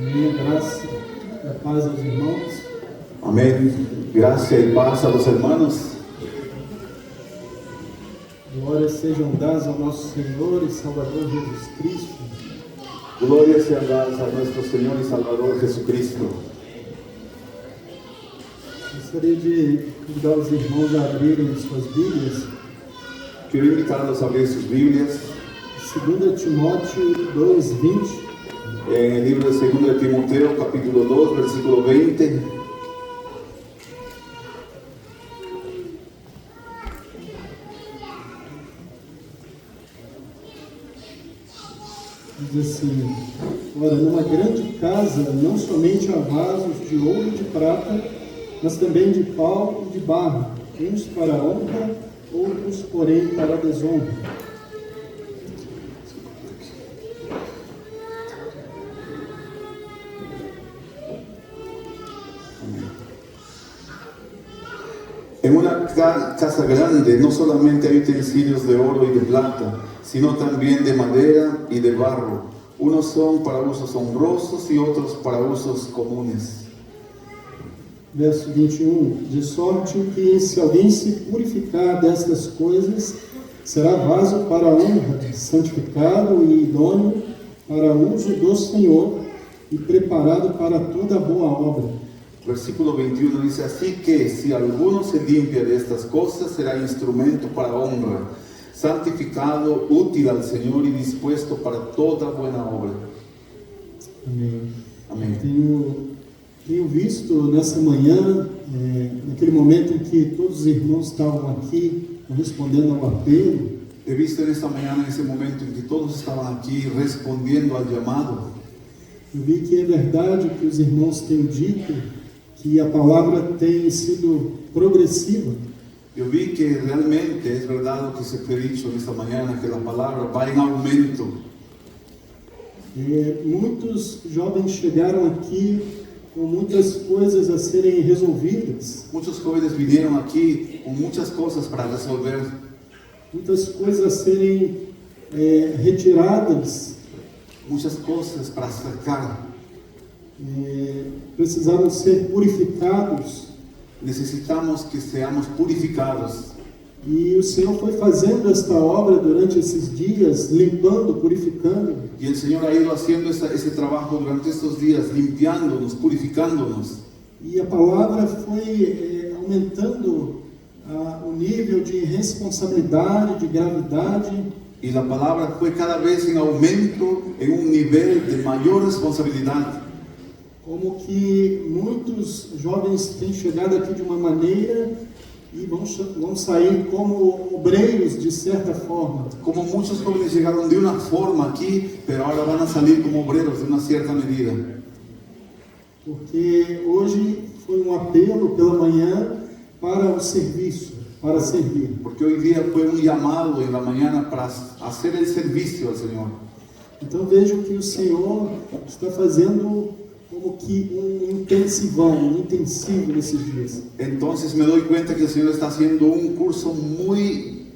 Amém. Graça e a paz aos irmãos. Amén. Gracia y paz a los hermanos. Glórias sejam dadas ao nosso Senhor e Salvador Jesus Cristo. Gloria sean dadas a nuestro Señor y Salvador Jesucristo. Gostaria de convidar os irmãos a abrirem suas Bíblias. Quiero invitarlos a abrir sus Biblias 2 Timóteo 2:20. en el libro de 2 de Timoteo, capítulo 2, versículo 20. Diz assim: ora, numa grande casa não somente há vasos de ouro e de prata, mas também de pau e de barro, uns para a honra, outros, porém, para a desonra. En una casa grande no solamente hay utensilios de oro y de plata, sino también de madera y de barro. Unos son para usos honrosos y otros para usos comunes. Verso 21, de sorte que se alguém se purificar destas coisas, será vaso para a honra, santificado e idôneo para uso do Senhor e preparado para toda boa obra. Versículo 21 dice, así que si alguno se limpia de estas cosas, será instrumento para honra, santificado, útil al Señor y dispuesto para toda buena obra. Amém. Amém. Tenho visto nessa manhã, naquele momento em que todos os irmãos estavam aqui, respondendo ao apelo, He visto en esta mañana, en ese momento en que todos estaban aquí respondiendo al llamado, eu vi que é verdade o que os irmãos têm dito, que a palavra tem sido progressiva. yo vi que realmente es verdad lo que se fue dicho en esta mañana, que la palabra va en aumento. Muitos jovens chegaram aqui com muitas coisas a serem resolvidas, Muchos jóvenes vinieron aquí con muchas cosas para resolver, muitas coisas a serem retiradas, muchas cosas para sacar. precisavam ser purificados. Necesitamos que seamos purificados. E o Senhor foi fazendo esta obra durante esses dias, limpando, purificando. Y el Señor ha ido haciendo ese trabajo durante estos días, limpiándonos, purificándonos. E a palavra foi aumentando o nível de responsabilidade, de gravidade. Y la palabra fue cada vez en aumento, en un nivel de mayor responsabilidad. Como que muitos jovens têm chegado aqui de uma maneira e vão sair como obreiros de certa forma. Como muchos jóvenes llegaron de una forma aquí, pero ahora van a salir como obreros de una cierta medida. Porque hoje foi um apelo pela manhã para o serviço, para servir. Porque hoy día fue un llamado en la mañana para hacer el servicio al Señor. Então vejo que o Senhor está fazendo como que um intensivão, um intensivo nesses dias. Entonces me doy cuenta que el Señor está haciendo un curso muy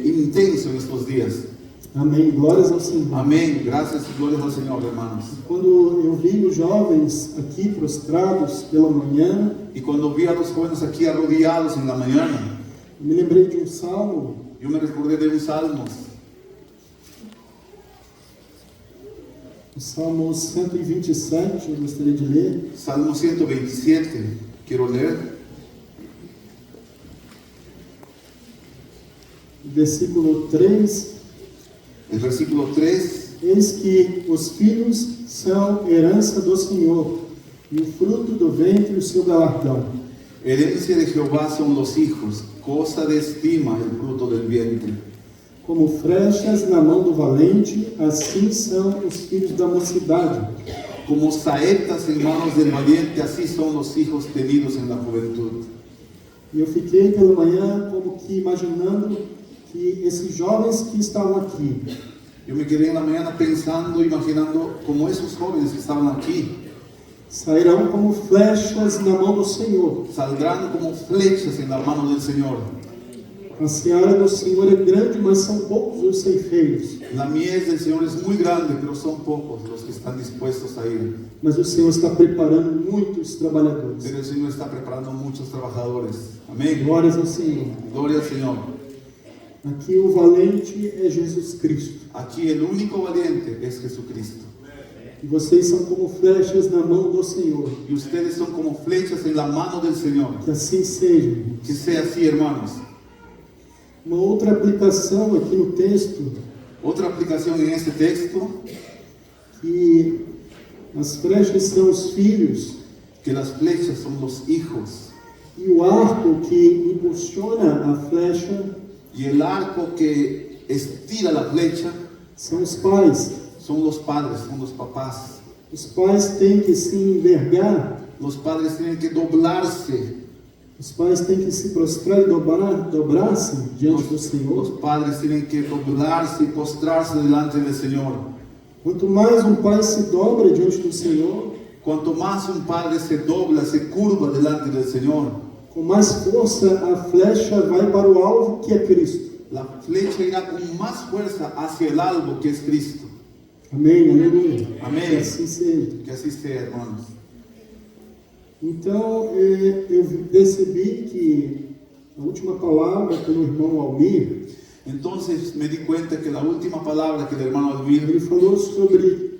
intenso en estos días. Amém. Glórias ao Senhor. Amén. Gracias y glorias al Señor, hermanos. Quando eu vi os jovens aqui prostrados pela manhã, Y cuando vi a los jóvenes aquí arrodillados en la mañana, me lembrei de um salmo, yo me recordé de un salmo. o Salmo 127, eu gostaria de ler. Salmo 127, quiero leer. Versículo 3. El versículo 3. Eis que os filhos são herança do Senhor, e o fruto do ventre o seu galardão. Herencia de Jehová son los hijos, cosa de estima el fruto del vientre. Como flechas na mão do valente, assim são os filhos da mocidade. Como saetas en manos del valiente, así son los hijos tenidos en la juventud. E eu fiquei pela manhã como que imaginando que esses jovens que estavam aqui, Yo me quedé en la mañana pensando, imaginando como esos jóvenes que estaban aquí, sairão como flechas na mão do Senhor. saldrán como flechas en la mano del Señor. A seara do Senhor é grande, mas são poucos os ceifeiros. La mies del Señor es muy grande, pero son pocos los que están dispuestos a ir. Mas o Senhor está preparando muitos trabalhadores. Pero el Señor está preparando muchos trabajadores. Amén. Glórias ao Senhor. Gloria al Señor. Aqui o valente é Jesus Cristo. Aquí el único valiente es Jesucristo. E vocês são como flechas na mão do Senhor. Y ustedes son como flechas en la mano del Señor. Que assim seja, irmãos. Que sea así, hermanos. Uma outra aplicação aqui no texto, Otra aplicación en este texto, que as flechas são os filhos que las flechas son los hijos. e o arco que impulsiona a flecha Y el arco que estira la flecha são os pais. son los padres, son los papás. Os pais têm que se envergar, Los padres tienen que doblarse. os pais têm que se prostrar e dobrar-se diante do Los Senhor. padres tienen que doblarse y postrarse delante del Señor. Quanto mais um pai se dobra diante do Senhor, Cuanto más un padre se dobla, se curva delante del Señor, com mais força a flecha vai para o alvo que é Cristo. la flecha irá con más fuerza hacia el albo que es Cristo. Amém, aleluia. Amém. Que assim seja. Que así sea, hermanos. Então, eu percebi que a última palavra pelo irmão Almir, Entonces me di cuenta que la última palabra que el hermano Alvir, ele falou sobre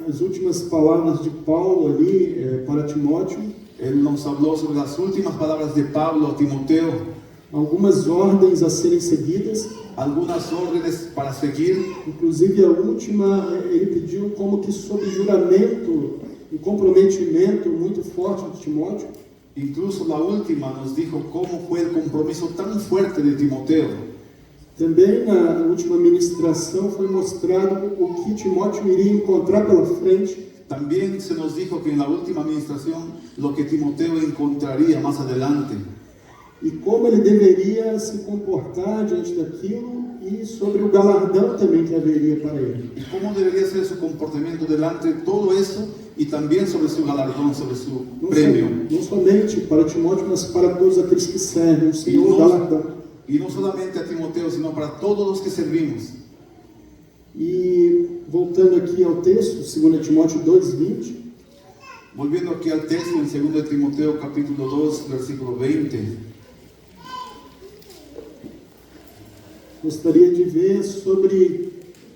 as últimas palavras de Paulo ali para Timóteo, él nos habló sobre las últimas palabras de Pablo a Timoteo, algumas ordens a serem seguidas, algunas órdenes para seguir. inclusive a última, ele pediu como que sob juramento, um comprometimento muito forte de Timóteo, Incluso la última nos dijo cómo fue el compromiso tan fuerte de Timoteo. Também na última ministração foi mostrado o que Timóteo iria encontrar pela frente, También se nos dijo que en la última administración lo que Timoteo encontraría más adelante e como ele deveria se comportar diante daquilo e sobre o galardão também que haveria para ele. y cómo debería ser su comportamiento delante de todo eso y también sobre su galardón, sobre su premio. Não somente para Timóteo, mas para todos aqueles que servem o Senhor, o galardão. Y no solamente a Timoteo, sino para todos los que servimos. E voltando aqui ao texto, 2 Timóteo 2:20, Volviendo aquí al texto en 2 Timoteo capítulo 2, versículo 20. gostaria de ver sobre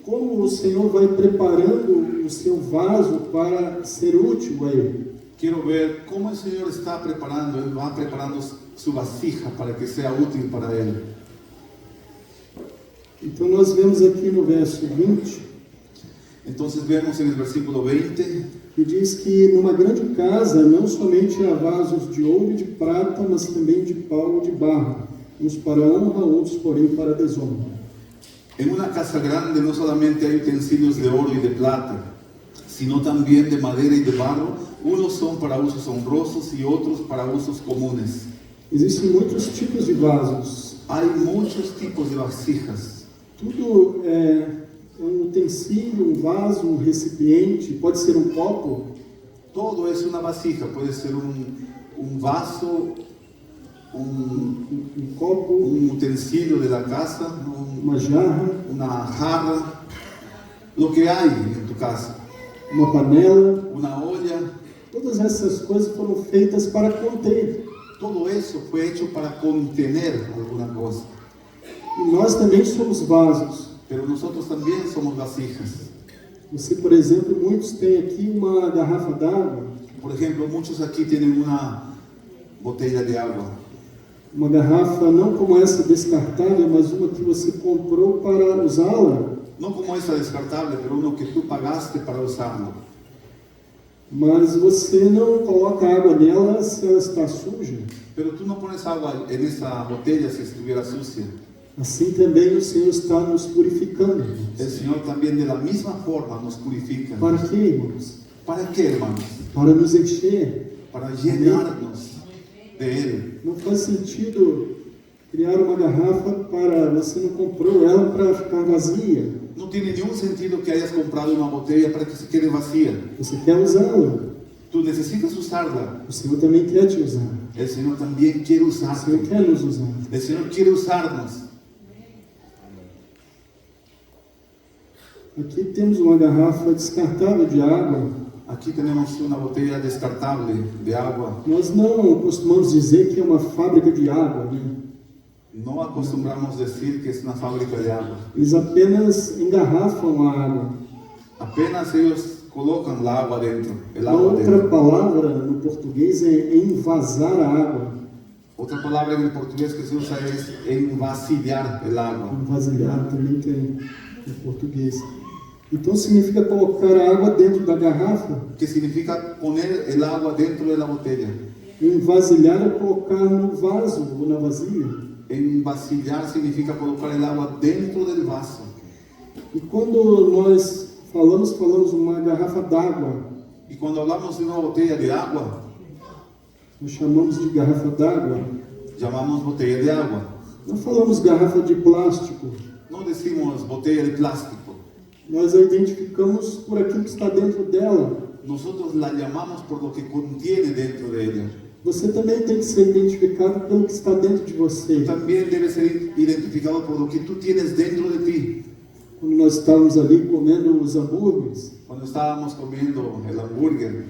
como o Senhor vai preparando o seu vaso para ser útil a Ele. Quiero ver cómo el Señor está preparando, Él va preparando su vasija para que sea útil para Él. Então nós vemos aqui no verso 20, Entonces vemos en el versículo 20, que diz que numa grande casa não somente há vasos de ouro e de prata, mas também de pau e de barro, uns para honra, outros porém para desonra. en una casa grande no solamente hay utensilios de oro y de plata, sino también de madera y de barro, unos son para usos honrosos y otros para usos comunes. Existem muitos tipos de vasos. Hay muchos tipos de vasijas. Tudo é um utensílio, um vaso, um recipiente, pode ser um copo, Todo es una vasija, puede ser un vaso, um copo, un utensilio de la casa, uma jarra, una jarra, lo que hay en tu casa, uma panela. una olla. Todas essas coisas foram feitas para conter. Todo eso fue hecho para contener alguna cosa. E nós também somos vasos. Pero nosotros también somos vasijas. Você, por exemplo, muitos têm aqui uma garrafa d'água, Por ejemplo, muchos aquí tienen una botella de agua. uma garrafa não como essa descartável, mas uma que você comprou para usá-la, No como esa descartable, pero uno que tú pagaste para usarlo. mas você não coloca água nela se ela está suja. Pero tú no pones agua en esa botella si estuviera sucia. Assim também o Senhor está nos purificando. El Señor también de la misma forma nos purifica. Para quê, irmãos? ¿Para qué, hermanos? Para nos encher. Para llenarnos de Él. Não faz sentido criar uma garrafa para... Você não comprou ela para ficar vazia. No tiene ningún sentido que hayas comprado una botella para que se quede vacía. Você quer usá-la. Tú Tú necesitas usarla. O Senhor também quer te usar. El Señor también quiere O Senhor usarte. quer nos usar. El Señor quiere usarnos. Aqui temos uma garrafa descartável de água. Aquí tenemos una botella descartable de agua. Nós não costumamos dizer que é uma fábrica de água, né? No acostumbramos decir que es una fábrica de agua. Eles apenas engarrafam a água. Apenas ellos colocan el agua dentro. El Uma agua outra dentro. palavra no português é envasar a água. Otra palabra en el portugués que se usa es envasillar el agua. Envasilhar também tem no português. Então significa colocar a água dentro da garrafa. Que significa poner el agua dentro de la botella. Envasilhar é colocar no vaso ou na vasilha. Envasillar significa colocar el agua dentro del vaso. E quando nós falamos uma garrafa d'água, Y cuando hablamos de una botella de agua, nós chamamos de garrafa d'água. llamamos botella de agua. Não falamos garrafa de plástico. No decimos botella de plástico. Nós a identificamos por aquilo que está dentro dela. Nosotros la llamamos por lo que contiene dentro de ella. Você também tem que ser identificado pelo que está dentro de você. También debe ser identificado por lo que tú tienes dentro de ti. Quando nós estávamos ali comendo os hambúrgueres, Cuando estábamos comiendo el hambúrguer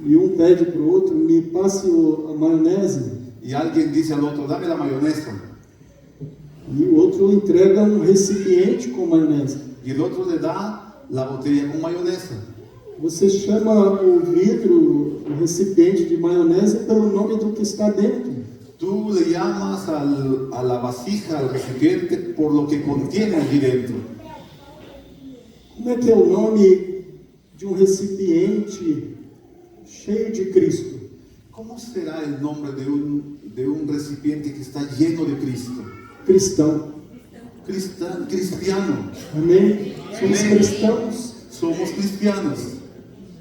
e um pede para o outro, me passe a maionese, y alguien dice al otro, dame la mayonesa, e o outro entrega um recipiente com maionese. y el otro le da la botella con mayonesa. Você chama o vidro, o recipiente de maionese pelo nome do que está dentro. Tú le llamas a la vasija, al recipiente, por lo que contiene allí dentro. Como é que é o nome de um recipiente cheio de Cristo? ¿Cómo será el nombre de un recipiente que está lleno de Cristo? Cristão. Cristiano. Amém? Somos Amém. cristãos. Somos cristianos.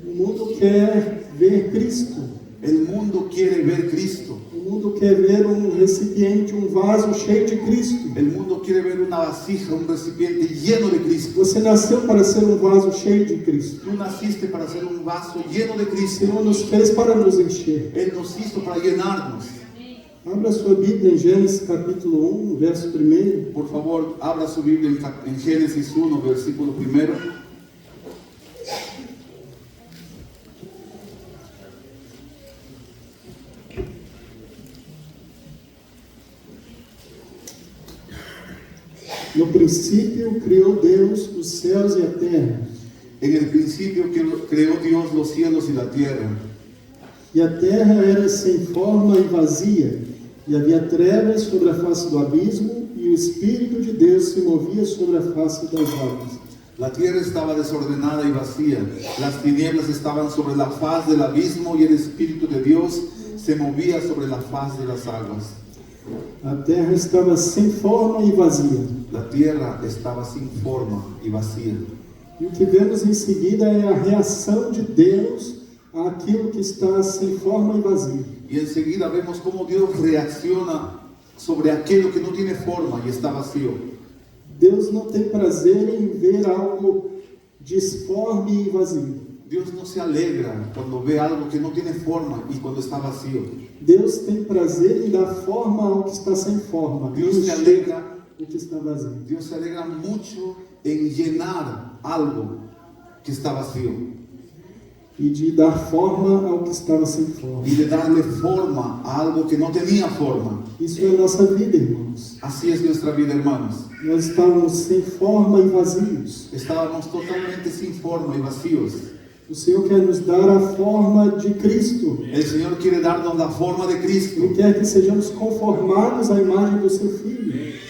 O mundo quer ver Cristo. El mundo quiere ver Cristo. O mundo quer ver um recipiente, um vaso cheio de Cristo. El mundo quiere ver una vasija, un recipiente lleno de Cristo. Você nasceu para ser um vaso cheio de Cristo. Tú naciste para ser un vaso lleno de O Cristo. Senhor nos fez para nos encher. Él nos hizo para llenarnos. Abra sua Bíblia em Gênesis capítulo 1, verso 1. Por favor, abra su Biblia en Génesis 1, versículo 1. No princípio criou Deus os céus e a terra. En el principio creó Dios los cielos y la tierra. E a terra era sem forma e vazia, e havia trevas sobre a face do abismo, e o Espírito de Deus se movia sobre a face das águas. La tierra estaba desordenada y vacía. Las tinieblas estaban sobre la faz del abismo y el Espíritu de Dios se movía sobre la faz de las aguas. A terra estava sem forma e vazia. La tierra estaba sin forma y vacía. E o que vemos em seguida é a reação de Deus àquilo que está sem forma e vazio. Y enseguida vemos cómo Dios reacciona sobre aquello que no tiene forma y está vacío. Deus não tem prazer em ver algo disforme e vazio. Dios no se alegra cuando ve algo que no tiene forma y cuando está vacío. Deus tem prazer em dar forma ao que está sem forma. Dios se encher alegra, o que está vazio. Dios se alegra mucho en llenar algo que está vacío E de dar forma ao que estava sem forma. y de darle forma a algo que no tenía forma. Isso é a nossa vida, irmãos. Así es nuestra vida, hermanos. Nós estávamos sem forma e vazios. Estábamos totalmente sin forma y vacíos. O Senhor quer nos dar a forma de Cristo. El Señor quiere darnos la forma de Cristo. Ele quer que sejamos conformados à imagem do seu Filho.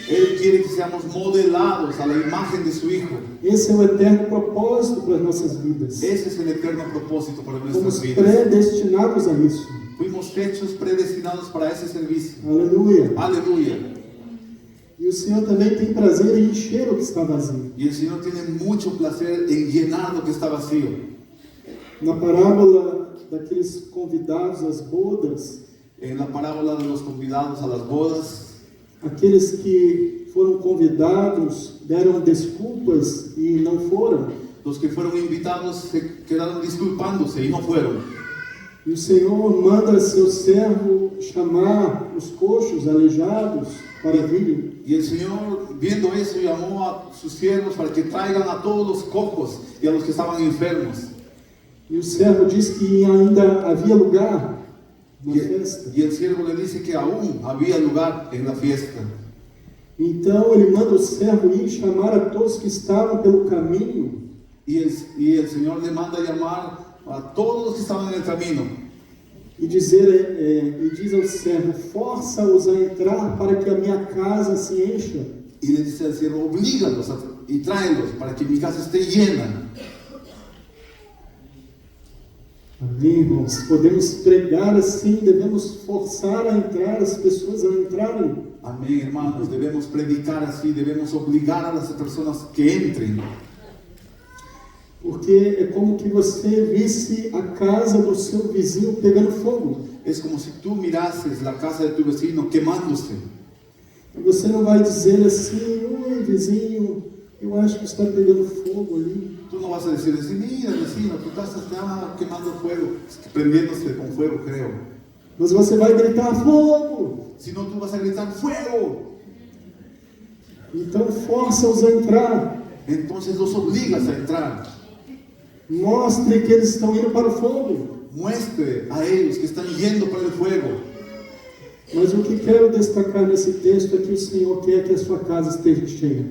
Él quiere que seamos modelados a la imagen de su Hijo. Esse é o eterno propósito para as nossas vidas. Ese es el eterno propósito para Fomos nuestras vidas. predestinados a isso. Fuimos hechos predestinados para ese servicio. Aleluia. Aleluya. E o Senhor também tem prazer em encher o que está vazio. Y el Señor tiene mucho placer en llenar lo que está vacío. Na parábola daqueles convidados às bodas, En la parábola de los convidados a las bodas, aqueles que foram convidados deram desculpas e não foram. Los que fueron invitados se quedaron disculpándose y no fueron. E o Senhor manda seu servo chamar os coxos, aleijados, para virem. Y el Señor, viendo eso, llamó a sus siervos para que traigan a todos los cojos y a los que estaban enfermos. E o servo diz que ainda havia lugar na festa. Y el siervo le dice que aún había lugar en la fiesta. Então ele manda o servo ir chamar a todos que estavam pelo caminho. Y el Señor le manda llamar a todos los que estaban en el camino. E diz ao servo: força-os a entrar para que a minha casa se encha. Y le dice al siervo: oblígalos y tráelos para que mi casa esté llena. Amém, irmãos? Podemos pregar assim, devemos forçar a entrar, as pessoas a entrarem. Amén, hermanos, debemos predicar así, debemos obligar a las personas que entren. Porque é como que você visse a casa do seu vizinho pegando fogo. Es como si tú mirases la casa de tu vecino quemándose. E você não vai dizer assim: oi, vizinho, eu acho que está pegando fogo ali. Tú no vas a decir así: mira, vecino, tu casa está quemando fuego, prendiéndose con fuego, creo. Mas você vai gritar: fogo! Sino tú vas a gritar: fuego. Então força-os a entrar. Entonces los obligas a entrar. Mostre que eles estão indo para o fogo. Muestre a ellos que están yendo para el fuego. Mas o que quero destacar nesse texto é que o Senhor quer que a sua casa esteja cheia.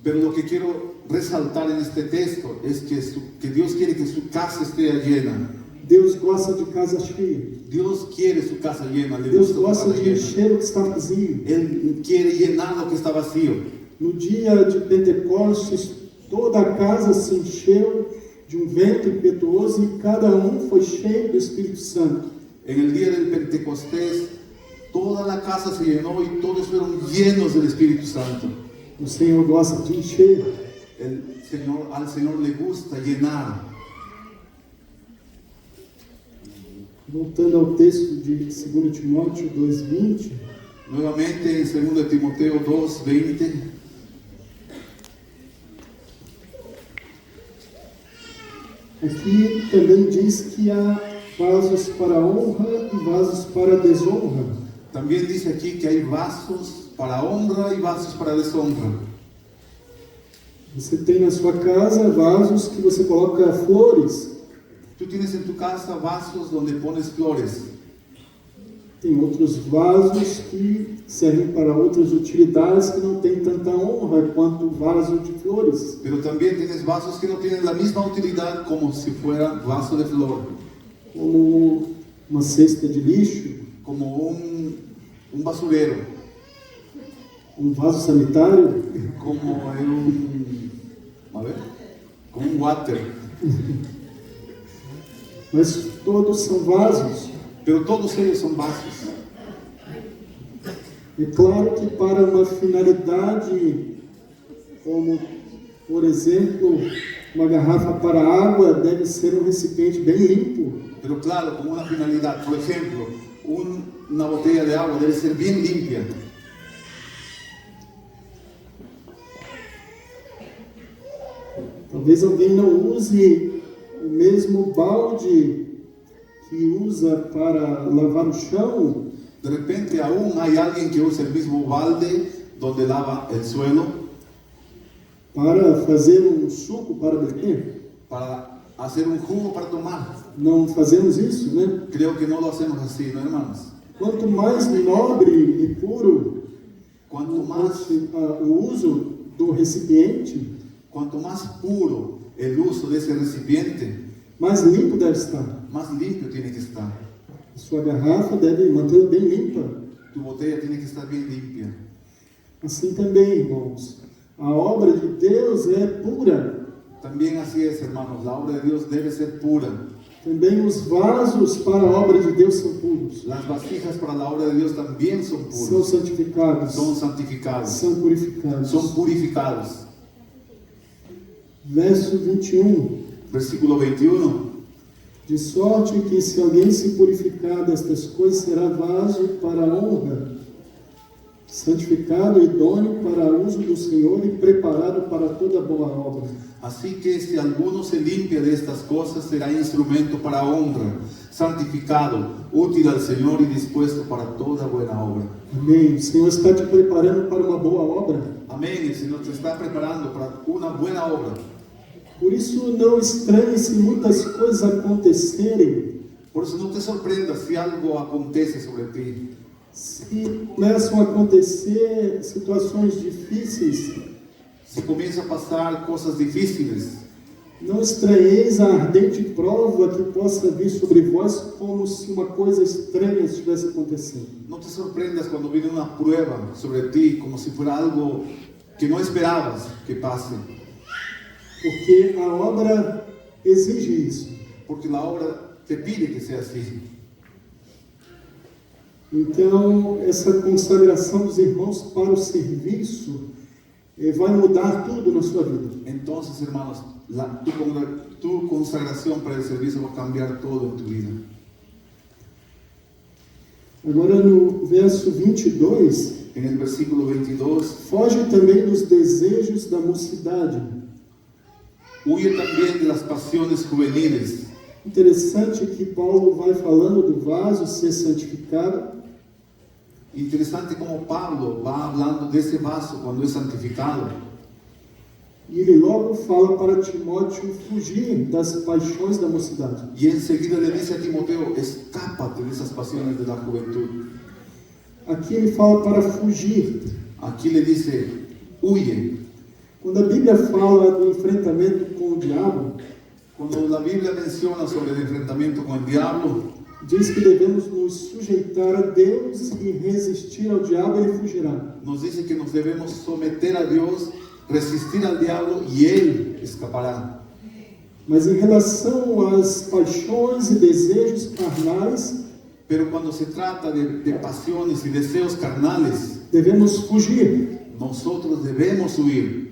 Pero lo que quiero resaltar en este texto es que Dios quiere que su casa esté llena. Deus gosta de casa cheia. Dios quiere su casa llena. Le Deus gusta su gosta casa de llena. encher o que está vazio. Él quiere llenar lo que está vacío. No dia de Pentecostes, toda a casa se encheu de um vento impetuoso e cada foi cheio do Espírito Santo. En el día del Pentecostés, toda la casa se llenó y todos fueron llenos del Espíritu Santo. O Senhor gosta de encher. Al Señor le gusta llenar. Voltando ao texto de 2 Timóteo 2:20. Nuevamente en 2 Timoteo 2:20. Aqui também diz que há vasos para honra e vasos para desonra. También dice aquí que hay vasos para honra y vasos para deshonra. Você tem na sua casa vasos que você coloca flores. Tú tienes en tu casa vasos donde pones flores. Tem outros vasos que servem para outras utilidades que não têm tanta honra quanto o vaso de flores. Pero también tienes vasos que no tienen la misma utilidad como si fuera vaso de flor. Como uma cesta de lixo, Como un basurero. um vaso sanitário. Como como un water. Mas todos são vasos. Pero todos ellos son vasos. É claro que para uma finalidade, como, por exemplo, uma garrafa para água, deve ser um recipiente bem limpo. Pero claro, como una finalidad, por ejemplo, una botella de agua debe ser bien limpia. Talvez alguém não use o mesmo balde que usa para lavar o chão. De repente aún hay alguien que usa el mismo balde donde lava el suelo Para fazer um suco para beber. para hacer un jugo para tomar. Não fazemos isso, né? Creo que no lo hacemos así, ¿no, hermanos? Quanto mais nobre e puro Cuanto más o uso do recipiente, puro el uso de ese recipiente, mais limpo deve estar. más limpio tiene que estar. A sua garrafa deve mantê-la bem limpa. Tu botella tiene que estar bien limpia. Assim também, irmãos, a obra de Deus é pura. También así es, hermanos, la obra de Dios debe ser pura. Também os vasos para a obra de Deus são puros. Las vasijas para la obra de Dios también son São puros, santificados. son santificados, São purificados. son purificados. Verso 21. Versículo 21. De sorte que se alguém se purificar destas coisas, será vaso para a honra, santificado, idôneo para uso do Senhor e preparado para toda boa obra. Así que si alguno se limpia de estas cosas, será instrumento para honra, santificado, útil al Señor y dispuesto para toda buena obra. Amém. O Senhor está te preparando para uma boa obra. Amén. El Señor te está preparando para una buena obra. Por isso, não estranhe se muitas coisas acontecerem, Por eso no te sorprendas si algo acontece sobre ti. se começam a acontecer situações difíceis. Si comienza a pasar cosas difíciles, Não estranheis a ardente prova que possa vir sobre vós, como se uma coisa estranha estivesse acontecendo. no te sorprendas cuando viene una prueba sobre ti, como si fuera algo que no esperabas que pase. Porque a obra exige isso. Porque la obra te pide que sea así. Então, essa consagração dos irmãos para o serviço vai mudar tudo na sua vida. Entonces, hermanos, tu consagración para el servicio va a cambiar todo en tu vida. Agora, no verso 22, En el versículo 22, foge também dos desejos da mocidade. huye también de las pasiones juveniles. Interessante que Paulo vai falando do vaso ser santificado. Interesante como Pablo va hablando de ese vaso cuando es santificado. E ele logo fala para Timóteo fugir das paixões da mocidade. Y enseguida le dice a Timoteo, escápate de esas pasiones de la juventud. Aqui ele fala para fugir. Aquí le dice, huye. Quando a Bíblia fala do enfrentamento com o diabo, Cuando la Biblia menciona sobre el enfrentamiento con el diablo, diz que devemos nos sujeitar a Deus e resistir ao diabo, ele fugirá. nos dice que nos debemos someter a Dios, resistir al diablo y él escapará. Mas em relação às paixões e desejos carnais, Pero cuando se trata de pasiones y deseos carnales, devemos fugir, nosotros debemos huir,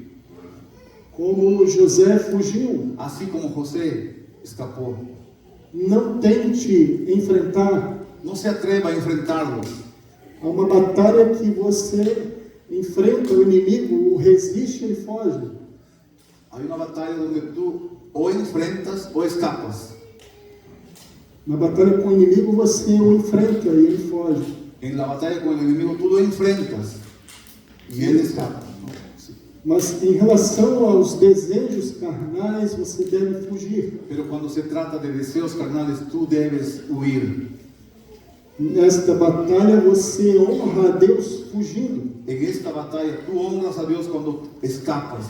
como José fugiu. así como José escapó. Não tente enfrentar. No se atreva a enfrentarlos. Há uma batalha que você enfrenta o inimigo, o resiste, ele foge. Hay una batalla donde tú o enfrentas o escapas. Na batalha com o inimigo, você o enfrenta e ele foge. En la batalla con el enemigo tú lo enfrentas y él escapa, ¿no? Sí. Mas em relação aos desejos carnais, você deve fugir. Pero cuando se trata de deseos carnales, tú debes huir. Nesta batalha, você honra a Deus fugindo. En esta batalla tú honras a Dios cuando escapas.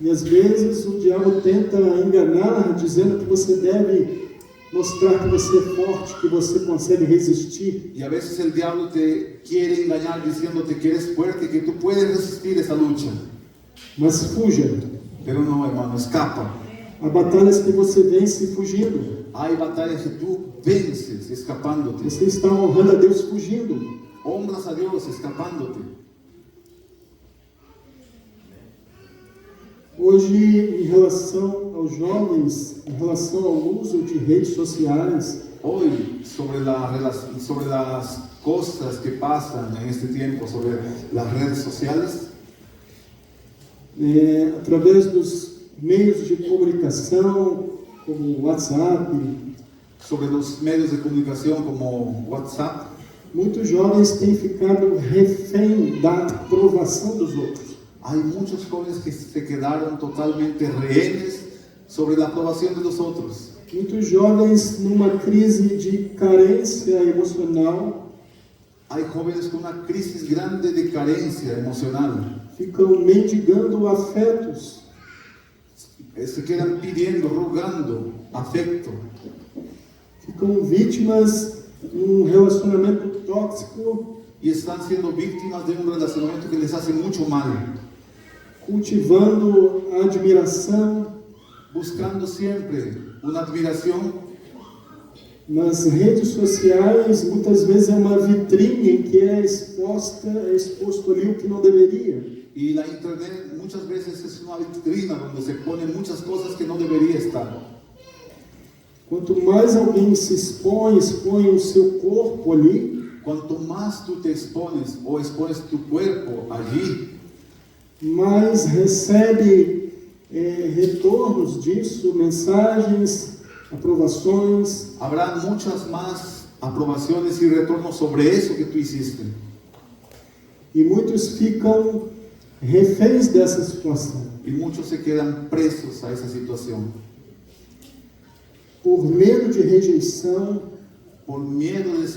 E às vezes o diabo tenta enganar, dizendo que você deve mostrar que você é forte, que você consegue resistir. Y a veces el diablo te quiere engañar diciéndote que eres fuerte, que tú puedes resistir esa lucha. Mas fuja. Pero no, hermano, escapa. Há batalhas que você vence fugindo. Hay batallas que tú vences escapándote. Você está honrando a Deus fugindo. Honras a Dios escapándote. Hoje, em relação aos jovens, em relação ao uso de redes sociais, Hoy, sobre las cosas que pasan en este tiempo, sobre las redes sociales, através dos meios de comunicação, como o WhatsApp, sobre los medios de comunicación como WhatsApp, muitos jovens têm ficado refém da aprovação dos outros. hay muchos jóvenes que se quedaron totalmente rehenes sobre la aprobación de los otros. Muitos jovens numa crise de carência emocional Hay jóvenes con una crisis grande de carencia emocional. ficam mendigando afetos, Se quedan pidiendo, rogando afecto. ficam vítimas de um relacionamento tóxico, Y están siendo víctimas de un relacionamiento que les hace mucho mal. cultivando a admiração. Buscando siempre una admiración. Nas redes sociais, muitas vezes é uma vitrine em que é exposto ali o que não deveria. Y la internet muchas veces es una vitrina donde se ponen muchas cosas que no debería estar. Quanto mais alguém se expõe o seu corpo ali, cuanto más tú te expones o expones tu cuerpo allí, mais recebe retornos disso, mensagens, aprovações, habrá muchas más aprobaciones y retornos sobre eso que tú hiciste. e muitos ficam reféns dessa situação. Y muchos se quedan presos a esa situación. Por medo de rejeição, Por miedo de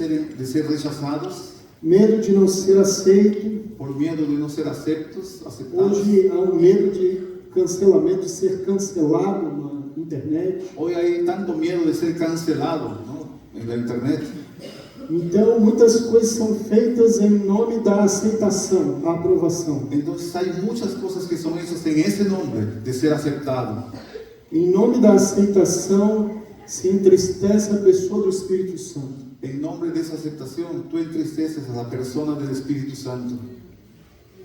ser rechazados, medo de não ser aceito, por miedo de no ser aceptados. hoje há um medo de cancelamento, de ser cancelado na internet. Hoy hay tanto miedo de ser cancelado, ¿no?, en la internet. Então, muitas coisas são feitas em nome da aceitação, a aprovação. Entonces hay muchas cosas que son hechas en ese nombre de ser aceptado. Em nome da aceitação, se entristece a pessoa do Espírito Santo. En nombre de esa aceptación, tú entristeces a la persona del Espíritu Santo.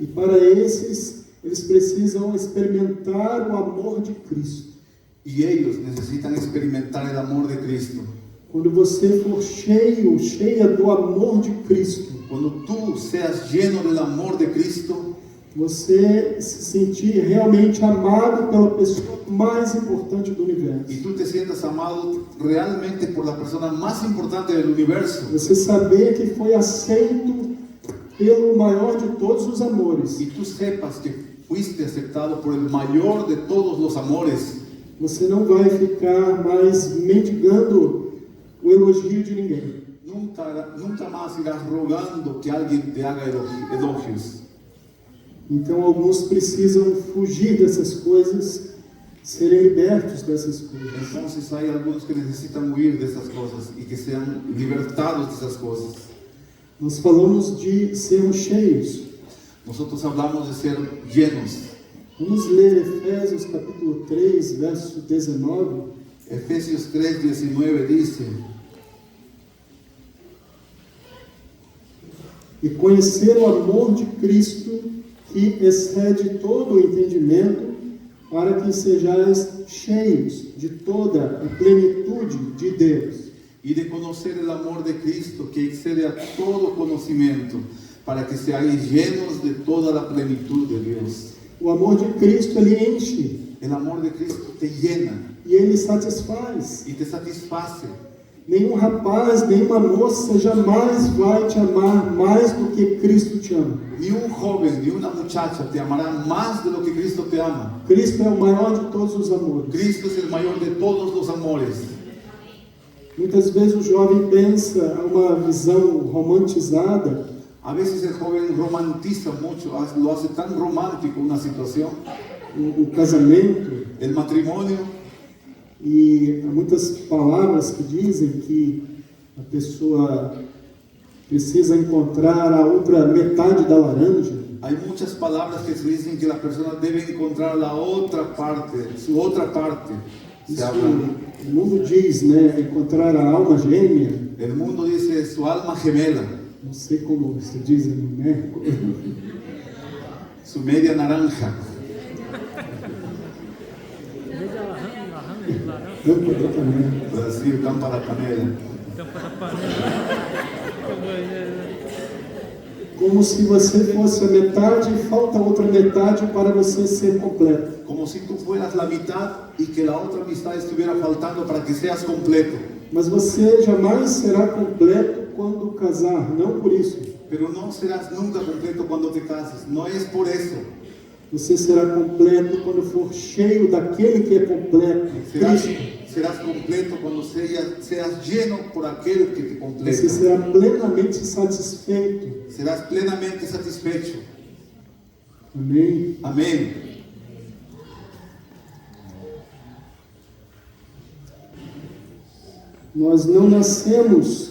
E para esses, eles precisam experimentar o amor de Cristo. Y ellos necesitan experimentar el amor de Cristo. Quando você for cheio, cheia do amor de Cristo, Cuando tú seas lleno del amor de Cristo, você se sentir realmente amado pela pessoa mais importante do universo. y tú te sientas amado realmente por la persona más importante del universo, Você saber que foi aceito pelo maior de todos os amores. y tú sepas que fuiste aceptado por el mayor de todos los amores, Você não vai ficar mais mendigando o elogio de ninguém. nunca más irás rogando que alguien te haga elogios. Então alguns precisam fugir dessas coisas, serem libertos dessas coisas. Entonces hay algunos que necesitan huir de esas cosas y que sean libertados de esas cosas. Nós falamos de sermos cheios. Nosotros hablamos de ser llenos. Vamos ler Efésios capítulo 3, verso 19. Efesios 3:19 dice: E conhecer o amor de Cristo, que excede todo o entendimento, para que sejais cheios de toda a plenitude de Deus. y de conocer el amor de Cristo que excede a todo conocimiento, para que seáis llenos de toda la plenitud de Dios. O amor de Cristo, ele enche El amor de Cristo te llena e ele satisfaz. y te satisface. Nenhum rapaz, nenhuma moça jamais vai te amar mais do que Cristo te ama. Ni un joven ni una muchacha te amará más de lo que Cristo te ama. Cristo é o maior de todos os amores. Cristo es el mayor de todos los amores. Muitas vezes o jovem pensa uma visão romantizada, A veces el joven romantiza mucho, lo hace tan romántico una situación, o casamento, el matrimonio, e há muitas palavras que dizem que a pessoa precisa encontrar a outra metade da laranja. hay muchas palabras que se dicen que la persona debe encontrar la otra parte, su otra parte. Se Isso habla, o mundo diz, né? Encontrar a alma gêmea. el mundo dice su alma gemela, Não sei como se diz em México. su media naranja, Tampa da panela. Brasil, campa da panela. Como se você fosse a metade e falta outra metade para você ser completo. Como si tú fueras la mitad y que la otra mitad estuviera faltando para que seas completo. Mas você jamais será completo quando casar, não por isso. Pero no serás nunca completo cuando te cases, no es por eso. Você será completo quando for cheio daquele que é completo, Cristo. Serás completo cuando seas lleno por aquel que te Você completa. será plenamente satisfeito. Serás plenamente satisfecho. Amém? Amén. Nós não nascemos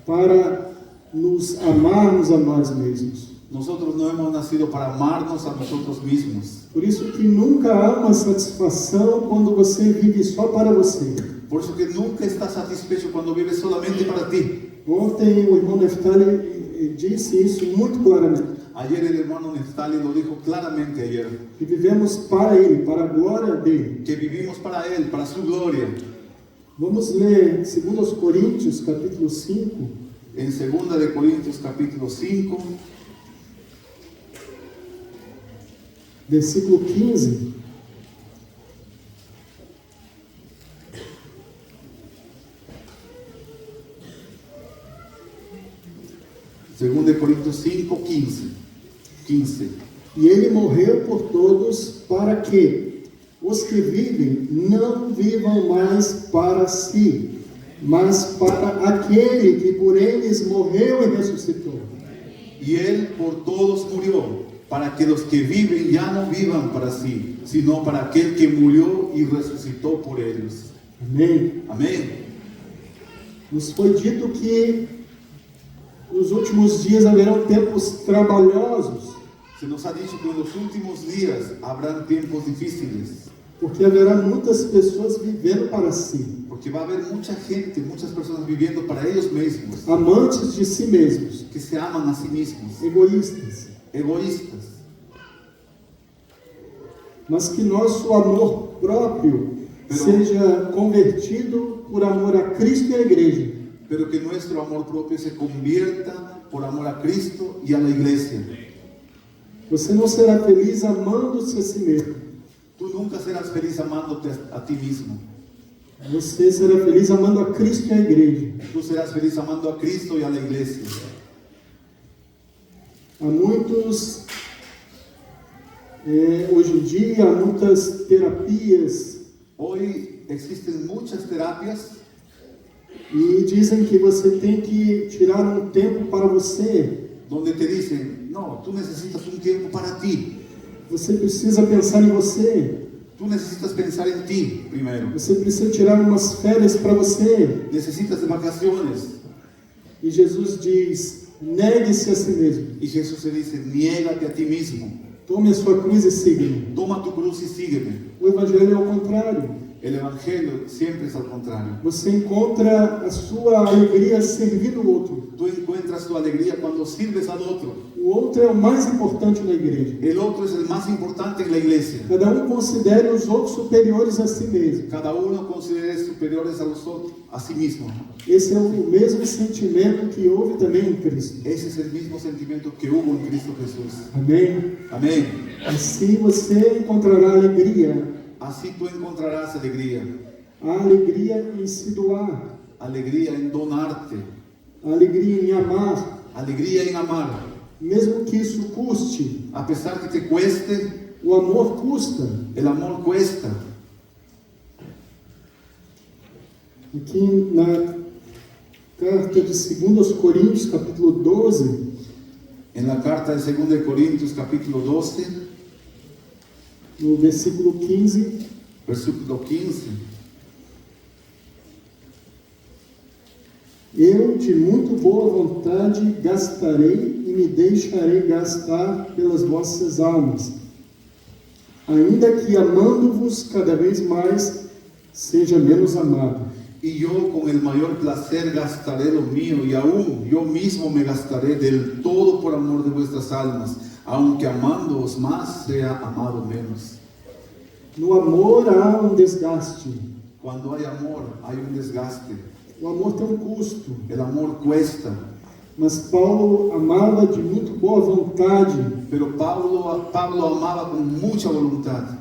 para nos amarmos a nós mesmos. Nosotros no hemos nacido para amarnos a nosotros mismos. Por isso que nunca há uma satisfação quando você vive só para você. Por eso que nunca estás satisfecho cuando vives solamente para ti. Ontem o irmão Neftali disse isso muito claramente. Ayer el hermano Neftali lo dijo claramente ayer. Que vivemos para Ele, para a glória dele. Que vivimos para Él, para su gloria. Vamos ler 2 Coríntios, capítulo 5. en 2 de Corintios capítulo 5, versículo 15. Segunda de Corintios 5, 15. E ele morreu por todos, para que os que vivem não vivam mais para si, mas para aquele que por eles morreu e ressuscitou. Y Él por todos murió, para que los que viven ya no vivan para sí, sino para aquel que murió y resucitó por ellos. Amém. Amén. Nos foi dito que nos últimos dias haverão tempos trabalhosos, Se nos ha dicho que en los últimos días habrán tiempos difíciles, porque haverá muitas pessoas vivendo para si, porque va a haber mucha gente, muchas personas viviendo para ellos mismos, amantes de si mesmos, que se aman a sí mismos, egoístas, egoístas. mas que nosso amor próprio seja convertido por amor a Cristo e à igreja. Pero que nuestro amor propio se convierta por amor a Cristo y a la iglesia. Você não será feliz amando-se a si mesmo. Tú nunca serás feliz amándote a ti mismo. Você será feliz amando a Cristo e à igreja. Tú serás feliz amando a Cristo y a la iglesia. Há muitos, hoje em dia, há muitas terapias Hoy existen muchas terapias e dizem que você tem que tirar um tempo para você. donde te dicen, no, tú necesitas un tiempo para ti. Você precisa pensar em você. Tú necesitas pensar en ti primero. Você precisa tirar umas férias para você. Necesitas de vacaciones. E Jesus diz: negue-se a si mesmo. Y Jesús se dice, niégate a ti mismo. Tome a sua cruz e siga-me. Toma tu cruz y sígueme. O Evangelho é o contrário. El evangelio siempre es al contrario. Você encontra a sua alegria servindo o outro. Tú encuentras tu alegría cuando sirves al otro. O outro é o mais importante na igreja. El otro es el más importante en la iglesia. Cada um considere os outros superiores a si mesmo. Cada uno considere superiores a los otros, a sí mismo. Esse é o mesmo sentimento que houve também em Cristo. Ese es el mismo sentimiento que hubo en Cristo Jesús. Amém? Amén. Assim você encontrará alegria. Así tú encontrarás alegría. A alegria em se doar. Alegría en donarte. A alegria em amar. Alegría en amar. Mesmo que isso custe. A pesar que te cueste, O amor custa. el amor cuesta. Aqui na carta de 2 Coríntios, capítulo 12, En la carta de 2 de Corintios capítulo 12, no versículo 15, versículo 15. eu de muito boa vontade gastarei e me deixarei gastar pelas vossas almas, ainda que amando-vos cada vez mais, seja menos amado. Y yo con el mayor placer gastaré lo mío, y aún yo mismo me gastaré del todo por amor de vuestras almas, aunque amándoos más sea amado menos. No amor há um desgaste. Cuando hay amor, hay un desgaste. O amor tem um custo. El amor cuesta. Mas Paulo amava de muito boa vontade. Pero Pablo amaba con mucha voluntad.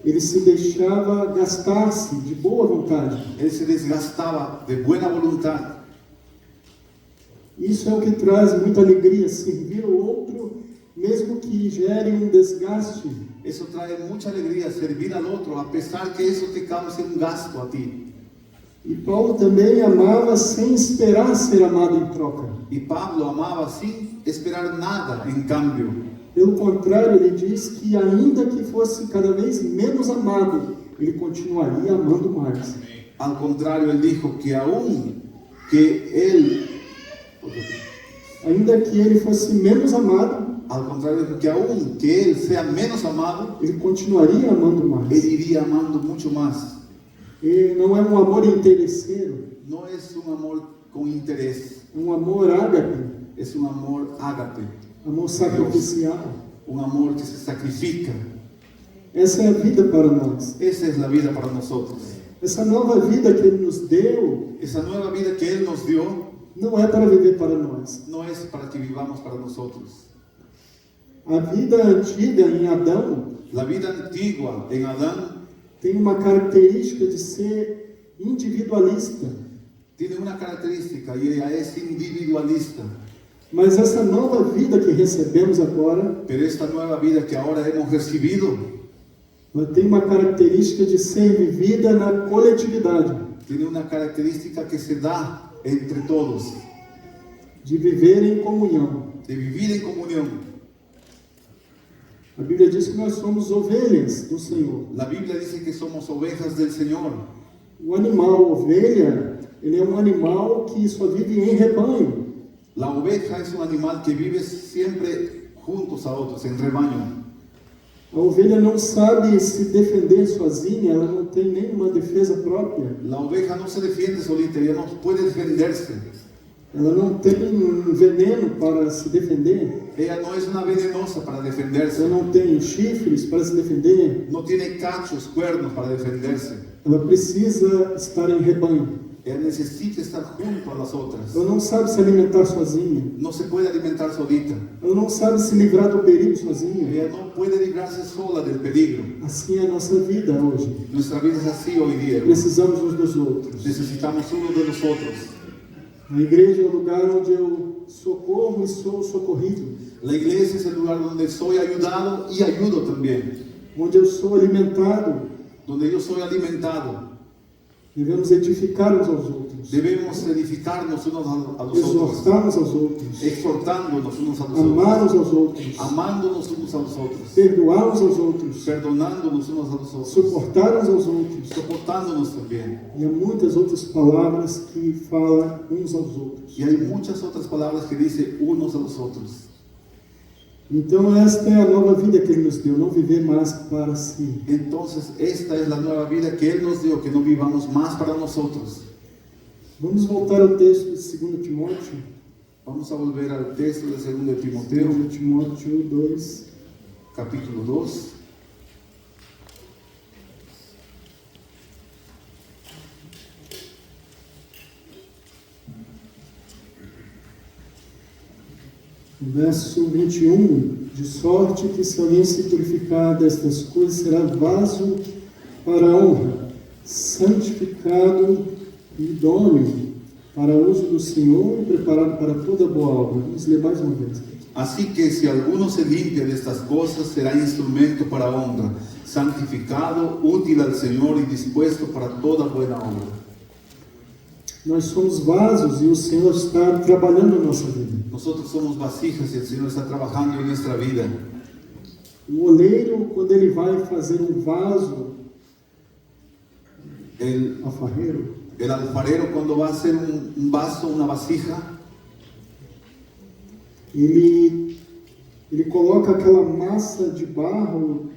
Ele se deixava gastar-se de boa vontade. Él se desgastaba de buena voluntad. Isso é o que traz muita alegria, servir o outro, mesmo que gere um desgaste. Eso trae mucha alegría, servir al otro, a pesar que eso te cause un gasto a ti. E Paulo também amava sem esperar ser amado em troca. Y Pablo amaba sin esperar nada en cambio. Pelo contrário, ele diz que ainda que fosse cada vez menos amado, ele continuaria amando mais. Al contrario, él dijo que aún que él, Ainda que ele fosse menos amado, al contrario, que aún que él sea menos amado, ele continuaria amando él mais. iría amando mucho más. E não é um amor interesseiro, No es un amor con interés, é um amor ágape, es un amor ágape, amor sacrificial. un amor que se sacrifica. Essa é a vida para nós. Esa es la vida para nosotros. Essa nova vida que ele nos deu Esa nueva vida que Él nos dio não é para viver para nós. no es para que vivamos para nosotros. A vida antiga em Adão La vida antigua en Adán tem uma característica de ser individualista. tiene una característica y ella es individualista. Mas essa nova vida que recebemos agora, Pero esta nueva vida que ahora hemos recibido ela tem uma característica de ser vivida na coletividade, tiene una característica que se da entre todos, de viver em comunhão. de vivir en comunión. A Bíblia diz que nós somos ovelhas do Senhor. La Biblia dice que somos ovejas del Señor. O animal ovelha, ele é um animal que só vive em rebanho. La oveja es un animal que vive siempre juntos a otros, en rebaño. A ovelha não sabe se defender sozinha, ela não tem nenhuma defesa própria. La oveja no se defiende solita, ella no puede defenderse. Ela não tem um veneno para se defender. Ella no es una venenosa para defenderse. Ela não tem chifres para se defender. No tiene cachos, cuernos para defenderse. Ela precisa estar em rebanho. Ella necesita estar junto a las otras. Ela não sabe se alimentar sozinha. No se puede alimentar solita. Ela não sabe se livrar do perigo sozinha. Ella no puede librarse sola del peligro. Assim é a nossa vida hoje. Nuestra vida es así hoy día. Precisamos uns dos outros. Necesitamos uno de nosotros. A igreja é o lugar onde eu socorro e sou socorrido. La iglesia es el lugar donde soy ayudado y ayudo también. Onde eu sou alimentado. Donde yo soy alimentado. Devemos edificar uns aos outros. Debemos edificarnos unos a los otros. Exortar uns aos outros. Exhortándonos unos a los Amar otros. uns aos outros. Amándonos unos a los otros. Perdoar uns aos outros. Perdonándonos unos a los otros. Suportar uns aos outros. Soportándonos también. E há muitas outras palavras que falam uns aos outros. Y hay muchas otras palabras que dice unos a los otros. Então esta é a nova vida que Ele nos deu, não viver mais para si. Entonces esta es la nueva vida que Él nos dio, que no vivamos más para nosotros. Vamos voltar ao texto de 2 Timóteo. Vamos a volver al texto de 2 Timoteo, 2 Timóteo 2. capítulo 2. Verso 21, de sorte que se alguém se purificar destas coisas, será vaso para a honra, santificado e idôneo para o uso do Senhor e preparado para toda boa obra. Vamos ler mais uma vez. Así que si alguno se limpia de estas cosas, será instrumento para honra, santificado, útil al Señor y dispuesto para toda buena obra. Nós somos vasos e o Senhor está trabalhando na nossa vida. Nosotros somos vasijas y el Señor está trabajando en nuestra vida. O oleiro, quando ele vai fazer um vaso, El alfarreiro, alfarero cuando va a hacer un vaso, una vasija, ele coloca aquela massa de barro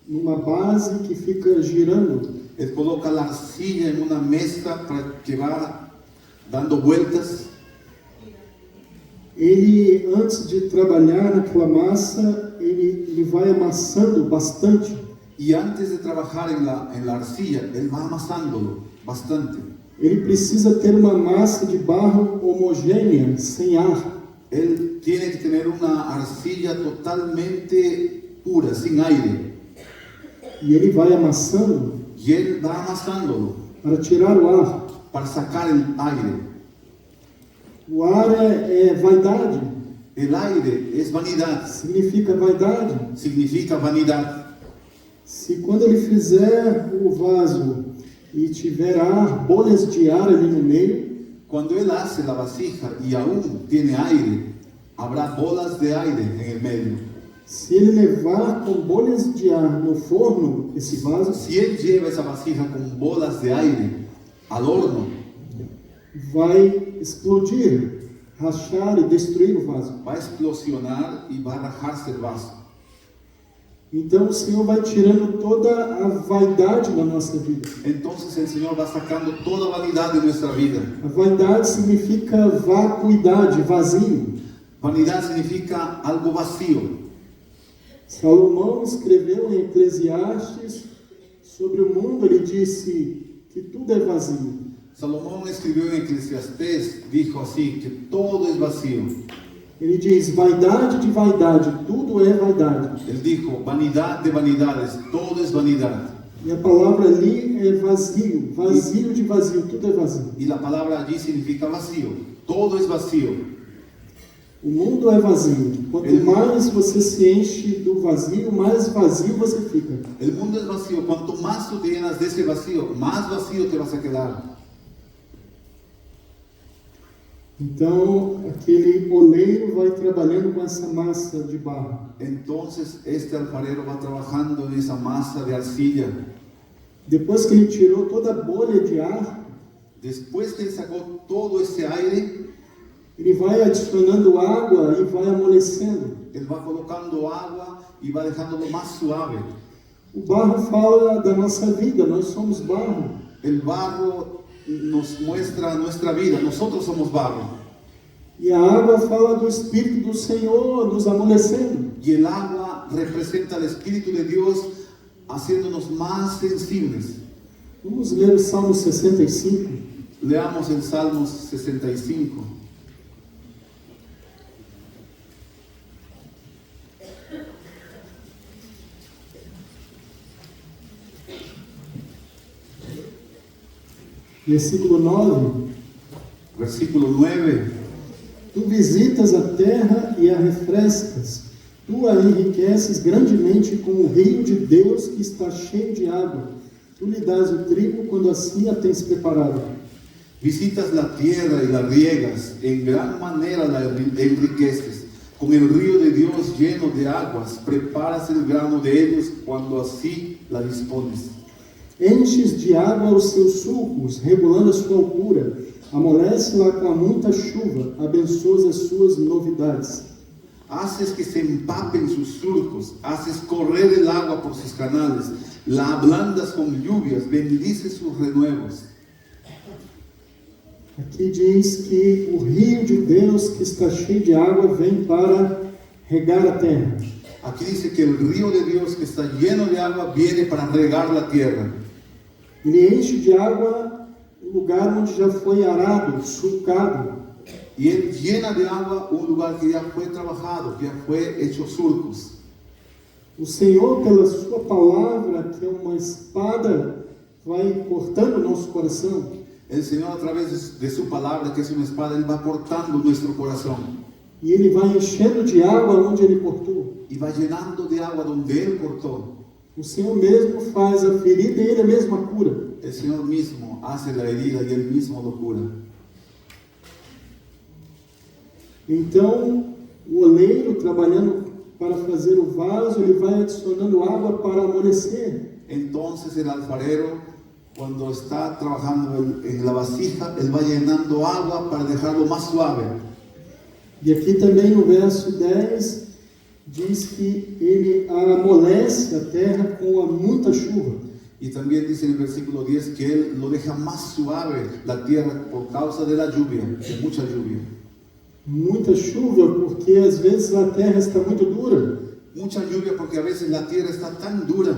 numa base que fica girando. él coloca la arcilla en una mesa para que va dando vueltas. Ele, antes de trabalhar naquela massa, ele vai amassando bastante. Y antes de trabajar en la arcilla, él va amasándolo bastante. Ele precisa ter uma massa de barro homogênea, sem ar. Él tiene que tener una arcilla totalmente pura, sin aire. E ele vai amassando Y él va amasándolo para tirar o ar. para sacar el aire. O ar é vaidade, El aire es vanidad, significa vaidade. significa vanidad. Se quando ele fizer o vaso e tiver ar, bolhas de ar ali no meio, Cuando él hace la vasija y aún tiene aire, habrá bolas de aire en el medio. se ele levar com bolhas de ar no forno esse vaso, Si él lleva esa vasija con bolas de aire al horno, vai explodir, rachar e destruir o vaso. va a explosionar y va a rajarse el vaso. Então o Senhor vai tirando toda a vaidade da nossa vida. Entonces el Señor va sacando toda vanidad de nuestra vida. A vaidade significa vacuidade, vazio. Vanidad significa algo vacío. Salomão escreveu em Eclesiastes sobre o mundo, ele disse que tudo é vazio. Salomón escribió en Eclesiastés, dijo así, que todo es vacío. Ele diz, vaidade de vaidade, tudo é vaidade. Él dijo, vanidad de vanidades, todo es vanidad. E a palavra ali é vazio, vazio de vazio, tudo é vazio. Y la palabra allí significa vacío, todo es vacío. O mundo é vazio. Quanto mais você se enche do vazio, mais vazio você fica. El mundo es vacío, cuanto más tú te llenas de ese vacío, más vacío te vas a quedar. Então, aquele oleiro vai trabalhando com essa massa de barro. Entonces este alfarero va trabajando en esa masa de arcilla. Depois que ele tirou toda a bolha de ar, Después que él sacó todo ese aire, ele vai adicionando água e vai amolecendo. él va colocando agua y va dejándolo más suave. O barro fala da nossa vida, nós somos barro. El barro nos muestra nuestra vida, nosotros somos barro. E a água fala do Espírito do Senhor nos amolecendo. Y el agua representa el Espíritu de Dios haciéndonos más sensibles. Vamos ler o Salmo 65. Leamos el Salmo 65. Versículo 9. Versículo 9. Tu visitas a terra e a refrescas. Tu a enriqueces grandemente com o rio de Deus que está cheio de água. Tu lhe dás o trigo quando assim a tens preparado. Visitas la tierra y la riegas, en gran manera la enriqueces. Con el río de Dios lleno de aguas, preparas el grano de ellos cuando así la dispones. Enches de água os seus sulcos, regulando a sua altura. Amolece-la com muita chuva, abençoas as suas novidades. Haces que se empapen sus surcos, haces correr el agua por sus canales, la ablandas con lluvias, bendices sus renuevos. Aqui diz que o rio de Deus que está cheio de água vem para regar a terra. Aquí dice que el río de Dios que está lleno de agua viene para regar la tierra. Ele enche de água o lugar onde já foi arado, sulcado. Y Él llena de agua un lugar que ya fue trabajado, que ya fue hecho surcos. O Senhor, pela sua palavra, que é uma espada, vai cortando o nosso coração. El Señor a través de su palabra, que es una espada, Él va cortando nuestro corazón. E Ele vai enchendo de água onde Ele cortou. Y va llenando de agua donde Él cortó. O Senhor mesmo faz a ferida e Ele mesmo a cura. El Señor mismo hace la herida y Él mismo lo cura. Então, o oleiro, trabalhando para fazer o vaso, ele vai adicionando água para amolecer. Entonces el alfarero, cuando está trabajando en la vasija, él va llenando agua para dejarlo más suave. E aqui também no verso 10, diz que ele amolece a terra com a muita chuva. Y también dice en el versículo 10 que él lo deja más suave la tierra por causa de la lluvia, de mucha lluvia. Muita chuva, porque às vezes a terra está muito dura. Mucha lluvia porque a veces la tierra está tan dura.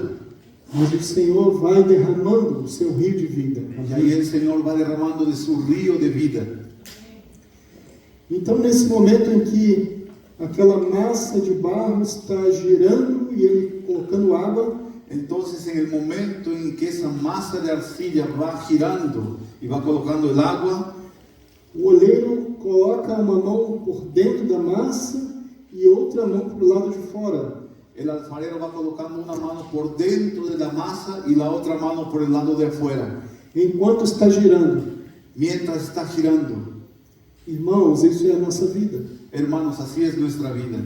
Mas o Senhor vai derramando o seu rio de vida. Y ahí el Señor va derramando de su río de vida. Então, nesse momento em que aquela massa de barro está girando e ele colocando água, Entonces en el momento en que esa masa de arcilla va girando y va colocando el agua, o oleiro coloca uma mão por dentro da massa e outra mão para o lado de fora. el alfarero va colocando una mano por dentro de la masa y la otra mano por el lado de afuera, Enquanto está girando. mientras está girando. Irmãos, isso é a nossa vida. Hermanos, así es nuestra vida.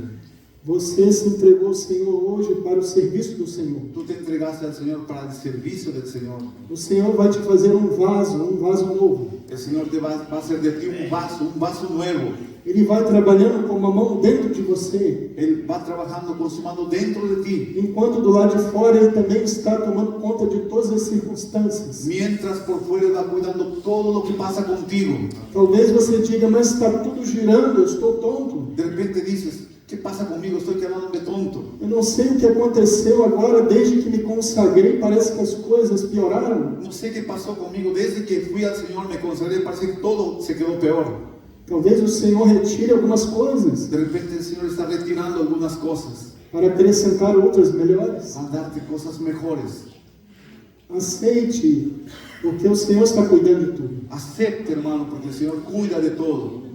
Você se entregou ao Senhor hoje para o serviço do Senhor. Tú te entregaste al Señor para el servicio del Señor. O Senhor vai te fazer um vaso novo. El Señor te va a hacer de ti un vaso nuevo. Ele vai trabalhando com uma mão dentro de você, Él va trabajando con su mano dentro de ti, enquanto do lado de fora Ele também está tomando conta de todas as circunstâncias. mientras por fuera va cuidando todo lo que pasa contigo. Talvez você diga, mas está tudo girando, eu estou tonto. De repente dices, ¿Qué pasa conmigo? Estoy quedándome tonto. Eu não sei o que aconteceu agora, desde que me consagrei, parece que as coisas pioraram. No sé qué pasó conmigo. Desde que fui al Señor, me consagré, parece que todo se quedó peor. Talvez o Senhor retire algumas coisas De repente el Señor está retirando algunas cosas para acrescentar outras melhores. para darte cosas mejores. Aceite, porque o Senhor está cuidando de tudo. Acepte, hermano, porque el Señor cuida de todo.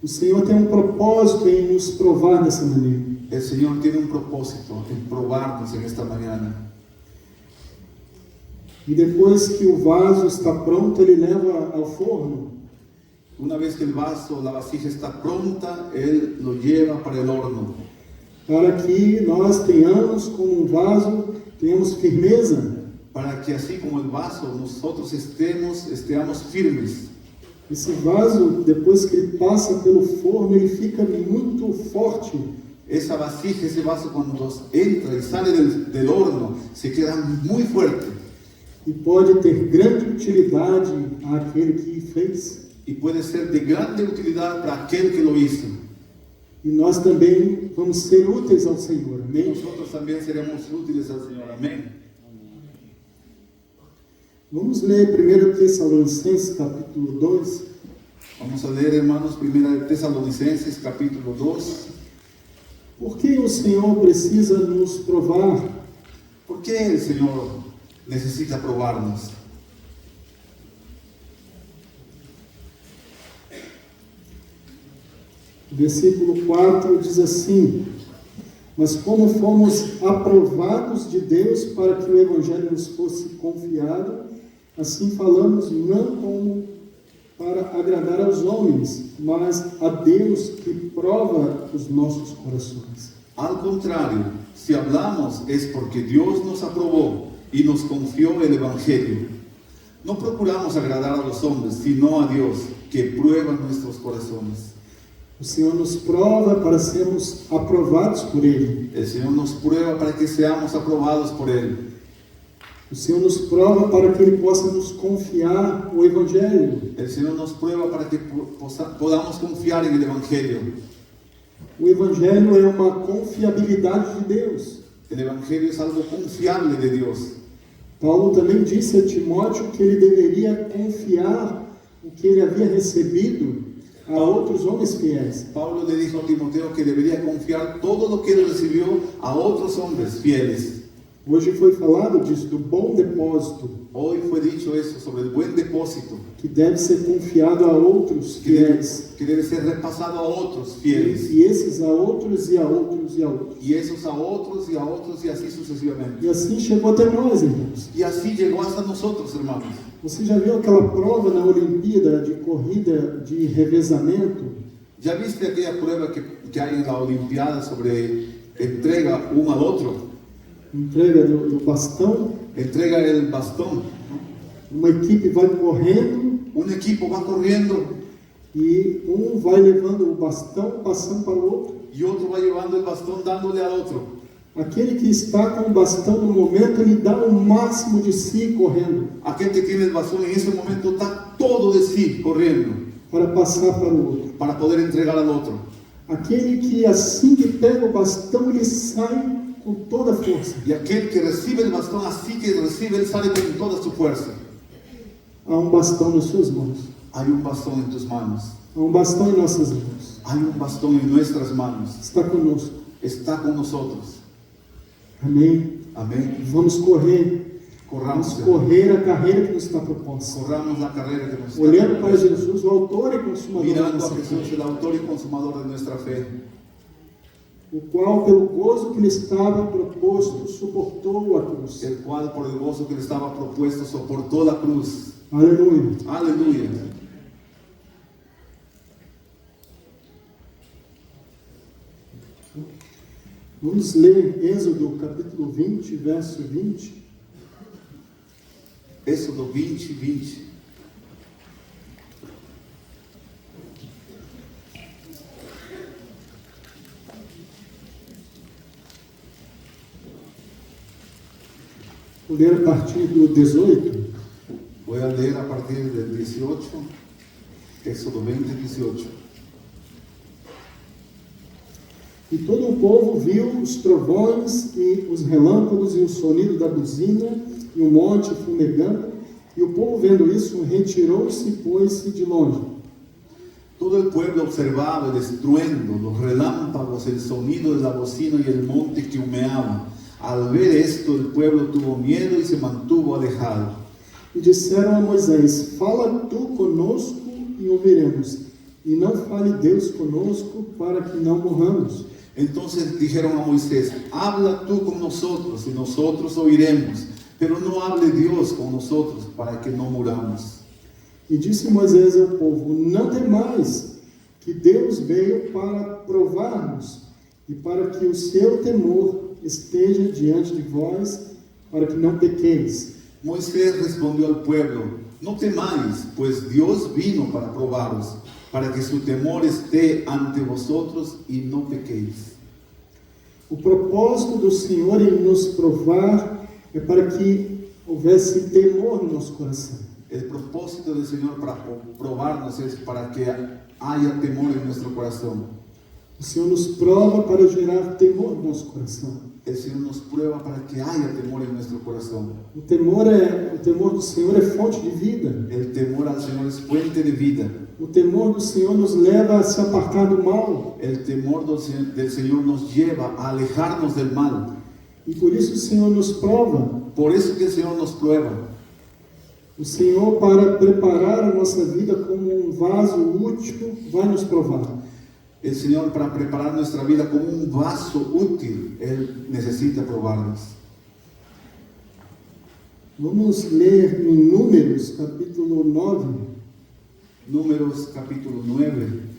O Senhor tem um propósito em nos provar dessa maneira. El Señor tiene un propósito en probarnos en esta mañana. E depois que o vaso está pronto, ele leva ao forno. Una vez que el vaso, la vasija está pronta, Él lo lleva para el horno. Para que nós tenhamos como um vaso, tenhamos firmeza. Para que así como el vaso, nosotros estemos firmes. Esse vaso, depois que ele passa pelo forno, ele fica muito forte. Esa vasija, ese vaso cuando entra y sale del horno, se queda muy fuerte. E pode ter grande utilidade àquele que fez. Y puede ser de grande utilidad para aquel que lo hizo. E nós também vamos ser úteis ao Senhor. Y Amém? nosotros también seremos útiles al Señor. Amén. Vamos ler 1 Tessalonicenses, capítulo 2. Vamos a leer, hermanos, 1 Tesalonicenses, capítulo 2. Por que o Senhor precisa nos provar? ¿Por qué el Señor necesita probarnos? O versículo 4 diz assim: mas como fomos aprovados de Deus para que o Evangelho nos fosse confiado, assim falamos não como para agradar aos homens, mas a Deus que prova os nossos corações. Al contrario, si hablamos es porque Dios nos aprobó y nos confió el Evangelio. No procuramos agradar a los hombres, sino a Dios, que prueba nuestros corazones. O Senhor nos prova para sermos aprovados por Ele. El Señor nos prueba para que seamos aprobados por Él. O Senhor nos prova para que Ele possa nos confiar o Evangelho. El Señor nos prueba para que podamos confiar en el Evangelio. O Evangelho é uma confiabilidade de Deus. El Evangelio es algo confiable de Dios. Paulo também disse a Timóteo que ele deveria confiar o que ele havia recebido a outros homens fiéis. Pablo le dijo a Timoteo que debería confiar todo lo que él recibió a otros hombres fieles. Hoje foi falado disso, do bom depósito, Hoy fue dicho eso sobre el buen depósito que deve ser confiado a outros fiéis. que debe ser repasado a otros fieles. E esses a outros e a outros e a outros. Y esos a otros y a otros y así sucesivamente. E assim chegou até nós, irmãos. Y así llegó hasta nosotros, hermanos. Você já viu aquela prova na Olimpíada de corrida de revezamento? ¿Ya viste aquella prueba que hay en la Olimpiada sobre entrega uno al otro? Entrega do bastão. Entrega el bastón. Uma equipe vai correndo Un equipo va corriendo e um vai levando o bastão, passando para o outro. y otro va llevando el bastón dándole al otro. Aquele que está com o bastão no momento, ele dá o máximo de si correndo Aquel que tiene el bastón en ese momento da todo de sí corriendo para passar para o outro. para poder entregar al otro. Aquele que assim que pega o bastão, ele sai com toda a força. Y aquel que recibe el bastón, así que recibe, él sale con toda su fuerza. Há um bastão nas suas mãos. Hay un bastón en tus manos. Há um bastão em nossas mãos. Hay un bastón en nuestras manos. Está conosco. Está con nosotros. Amém? Amén. Vamos correr. Corramos, Vamos correr a carreira que nos está proposta. corramos la carrera que nos Olhando está para Jesus, o autor e consumador da mirando a nossa Jesús, fé, el autor y consumador de nuestra fe, o qual, pelo gozo que lhe estava proposto, suportou a cruz. el cual por el gozo que le estaba propuesto soportó la cruz. Aleluia. Aleluya. Vamos ler Êxodo capítulo 20, verso 20. Éxodo 20, 20. Vou ler a partir do 18. Voy a leer a partir del 18. Éxodo 20, 18. E todo o povo viu os trovões e os relâmpagos e o sonido da buzina e o monte fumegando, e o povo vendo isso retirou-se e pôs-se de longe. Todo el pueblo observaba el estruendo, los relámpagos, el sonido de la bocina y el monte que humeaba. Al ver esto, el pueblo tuvo miedo y se mantuvo alejado. E disseram a Moisés: Fala tu conosco e ouviremos, e não fale Deus conosco para que não morramos. Entonces dijeron a Moisés: Habla tú con nosotros y nosotros oiremos, pero no hable Dios con nosotros para que no muramos. E disse Moisés ao povo: Não temais, que Deus veio para provar-nos, e para que o seu temor esteja diante de vós, para que não pequeis. Moisés respondió al pueblo: No temáis, pues Dios vino para probaros, para que su temor esté ante vosotros y no pequéis. O propósito do Senhor em nos provar é para que houvesse temor no nosso coração. El propósito del Señor para probarnos es para que haya temor en nuestro corazón. O Senhor nos prova para gerar temor no nosso coração. El Señor nos prueba para que haya temor en nuestro corazón. O temor do Senhor é fonte de vida. El temor al Señor es fuente de vida. O temor do Senhor nos leva a se apartar do mal. El temor del Señor nos lleva a alejarnos del mal. E por isso o Senhor nos prova. Por eso que el Señor nos prueba. O Senhor, para preparar a nossa vida como um vaso útil, vai nos provar. El Señor, para preparar nuestra vida como un vaso útil, Él necesita probarnos. Vamos ler em Números, capítulo 9. Números, capítulo 9.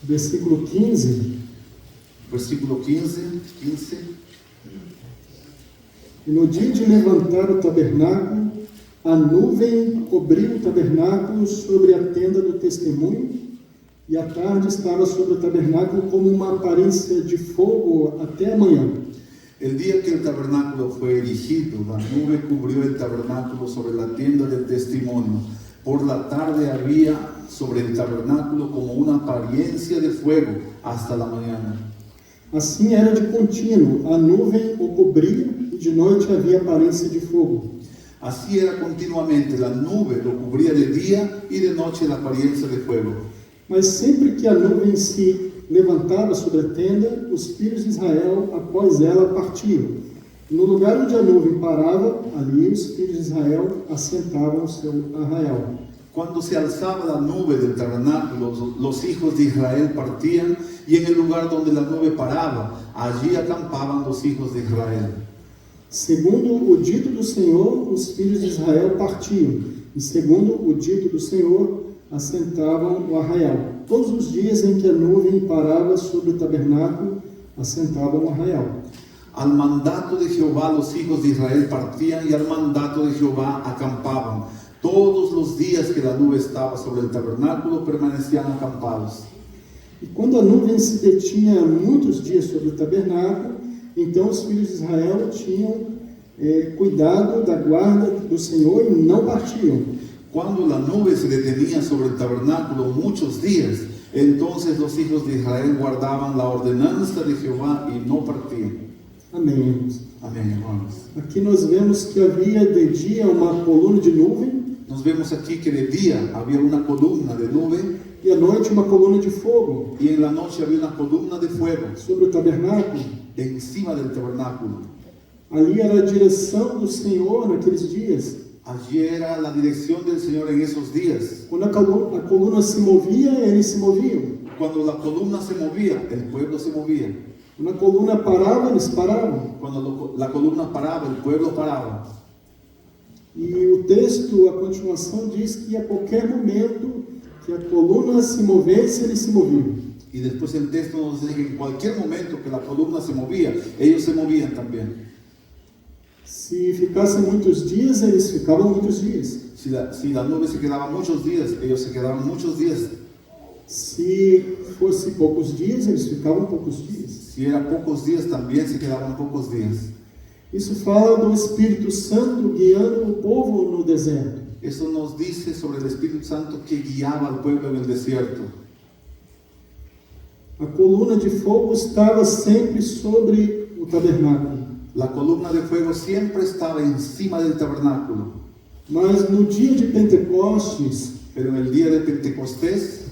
Versículo 15. Versículo 15. E no dia de levantar o tabernáculo, a nuvem cobriu o tabernáculo sobre a tenda do testemunho, e a tarde estava sobre o tabernáculo como uma aparência de fogo até a manhã. El día que el tabernáculo fue erigido, la nube cubrió el tabernáculo sobre la tienda del testimonio. Por la tarde había sobre el tabernáculo como una apariencia de fuego hasta la mañana. Assim era de contínuo, a nuvem o cobria e de noite havia aparência de fogo. Así era continuamente, la nube lo cubría de día y de noche la apariencia de fuego. Mas sempre que a nuvem se levantava sobre a tenda, os filhos de Israel, após ela, partiam. No lugar onde a nuvem parava, ali os filhos de Israel assentavam o seu arraial. Cuando se alzaba la nube del tabernáculo, los hijos de Israel partían, y en el lugar donde la nube paraba, allí acampaban los hijos de Israel. Segundo o dito do Senhor, os filhos de Israel partiam, e segundo o dito do Senhor, assentavam o arraial. Todos os dias em que a nuvem parava sobre o tabernáculo, assentavam o arraial. Al mandato de Jehová los hijos de Israel partían, y al mandato de Jehová acampaban. Todos los días que la nube estaba sobre el tabernáculo, permanecían acampados. E quando a nuvem se detinha muitos dias sobre o tabernáculo, então os filhos de Israel tinham cuidado da guarda do Senhor e não partiam. Cuando la nube se detenía sobre el tabernáculo muchos días, entonces los hijos de Israel guardaban la ordenanza de Jehová y no partían. Amém, irmãos. Amén, hermanos. Aqui nós vemos que havia de dia uma coluna de nuvem Nos vemos aquí que de día había una columna de nube e à noite uma coluna de fogo y en la noche había una columna de fuego sobre o tabernáculo. encima del tabernáculo. Ali era a direção do Senhor naqueles dias. Allí era la dirección del Señor en esos días. Quando a coluna se movia, eles se moviam. Cuando la columna se movía, el pueblo se movía. Quando a coluna parava, eles paravam. Cuando la columna paraba, el pueblo paraba. E o texto, a continuação, diz que a qualquer momento que a coluna se movesse, eles se moviam. Y después el texto nos dice que en cualquier momento que la columna se movía, ellos se movían también. Se ficassem muitos dias, eles ficavam muitos dias. Si la nube se quedaba muchos días, ellos se quedaban muchos días. Se fosse poucos dias, eles ficavam poucos dias. Si era pocos días, también se quedaban pocos días. Isso fala do Espírito Santo guiando o povo no deserto. Eso nos dice sobre el Espíritu Santo que guiaba al pueblo en el desierto. A coluna de fogo estava sempre sobre o tabernáculo. La columna de fuego siempre estaba encima del tabernáculo. Mas no dia de Pentecostes, Pero en el día de Pentecostés,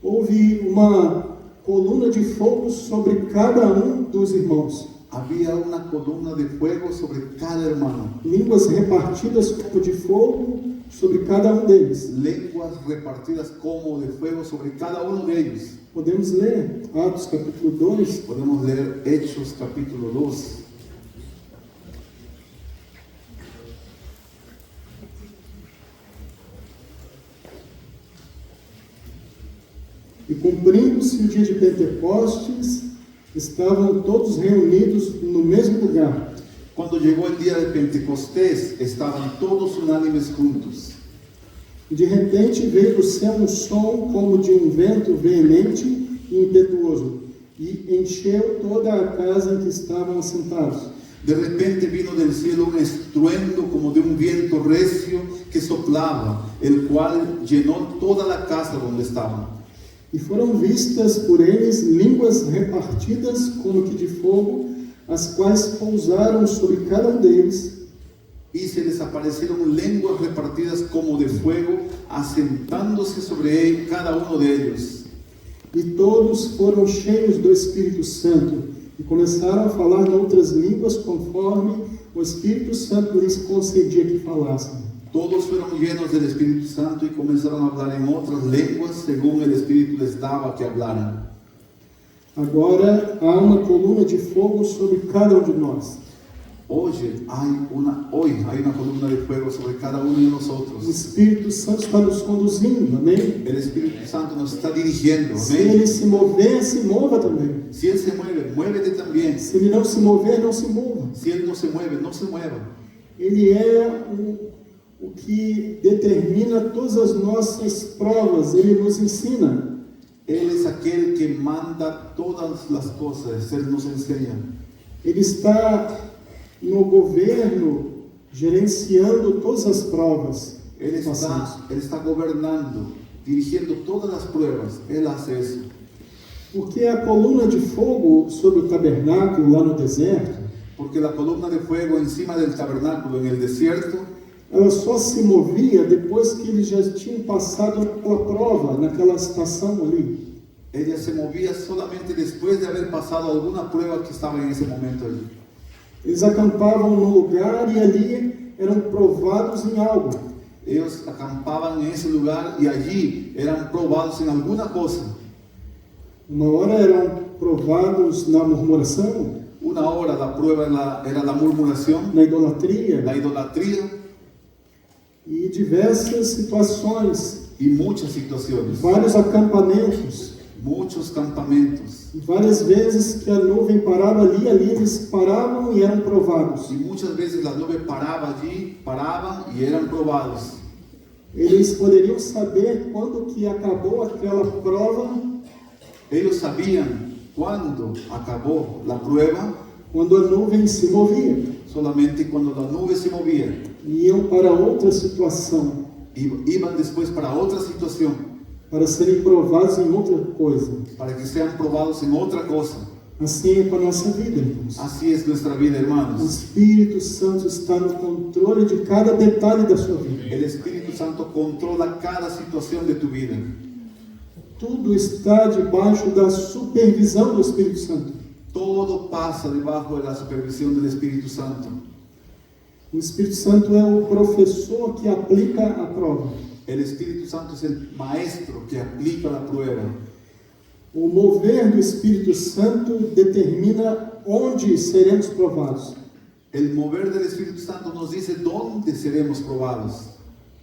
houve uma coluna de fogo sobre cada dos irmãos. había una columna de fuego sobre cada hermano. Línguas repartidas como de fogo sobre cada deles. Lenguas repartidas como de fuego sobre cada uno de ellos. Podemos ler Atos capítulo 2. Podemos leer Hechos capítulo 2. E cumprindo-se o dia de Pentecostes, estavam todos reunidos no mesmo lugar. Cuando llegó el día de Pentecostés, estaban todos unánimes juntos. E de repente veio do céu um som como de um vento veemente e impetuoso, e encheu toda a casa em que estavam assentados. De repente vino del cielo un estruendo como de un viento recio que soplaba, el cual llenó toda la casa donde estaban. E foram vistas por eles línguas repartidas como que de fogo, as quais pousaram sobre cada deles. Y se les aparecieron lenguas repartidas como de fuego, asentándose sobre él, cada uno de ellos. E todos foram cheios do Espírito Santo, e começaram a falar em outras línguas, conforme o Espírito Santo lhes concedia que falassem. Todos fueron llenos del Espíritu Santo y comenzaron a hablar en otras lenguas, según el Espíritu les daba que hablaran. Agora há uma coluna de fogo sobre cada de nós. Hoy hay una columna de fuego sobre cada uno de O nosotros. Espírito Santo está nos conduzindo, amém? El Espíritu Santo nos está dirigiendo. Se ¿Amén? ele se mover, se mova também. Si Él se mueve, muévete también. Se ele não se mover, não se mova. Si Él no se mueve, no se mueva. Ele é o que determina todas as nossas provas, ele nos ensina. Él es aquel que manda todas las cosas, Él nos enseña. Ele está no governo, gerenciando todas as provas. Él está gobernando, dirigiendo todas las pruebas. Él hace eso. Porque a coluna de fogo sobre o tabernáculo lá no deserto, Porque la columna de fuego encima del tabernáculo en el desierto, ela só se movia depois que eles já tinham passado naquela prova, naquela estação ali. ella se movía solamente después de haber pasado alguna prueba que estaba en ese momento allí. Eles acampavam no lugar e ali eram provados em algo. Ellos acampaban en ese lugar y allí eran probados en alguna cosa. Uma hora eram provados na murmuração, Una hora la prueba era la murmuración, na idolatria la idolatría e diversas situações, y muchas situaciones, vários acampamentos. muchos campamentos. E várias vezes que a nuvem parava ali eles paravam e eram provados. Y muchas veces la nube paraba allí, paraban y eran probados. Eles poderiam saber quando que acabou aquela prova, Ellos sabían cuándo acabó la prueba, quando a nuvem se movia. solamente cuando la nube se movía. E iam para outra situação, Iban después para otra situación, para serem provados em outra coisa. para que sean probados en otra cosa. Assim é com a nossa vida, irmãos. Así es nuestra vida, O hermanos. Espírito Santo está no controle de cada detalhe da sua vida. El Espíritu Santo controla cada situación de tu vida. Tudo está debaixo da supervisão do Espírito Santo. Todo pasa debajo de la supervisión del Espíritu Santo. O Espírito Santo é o professor que aplica a prova. El Espíritu Santo es el maestro que aplica la prueba. O mover do Espírito Santo determina onde seremos provados. El mover del Espíritu Santo nos dice dónde seremos probados.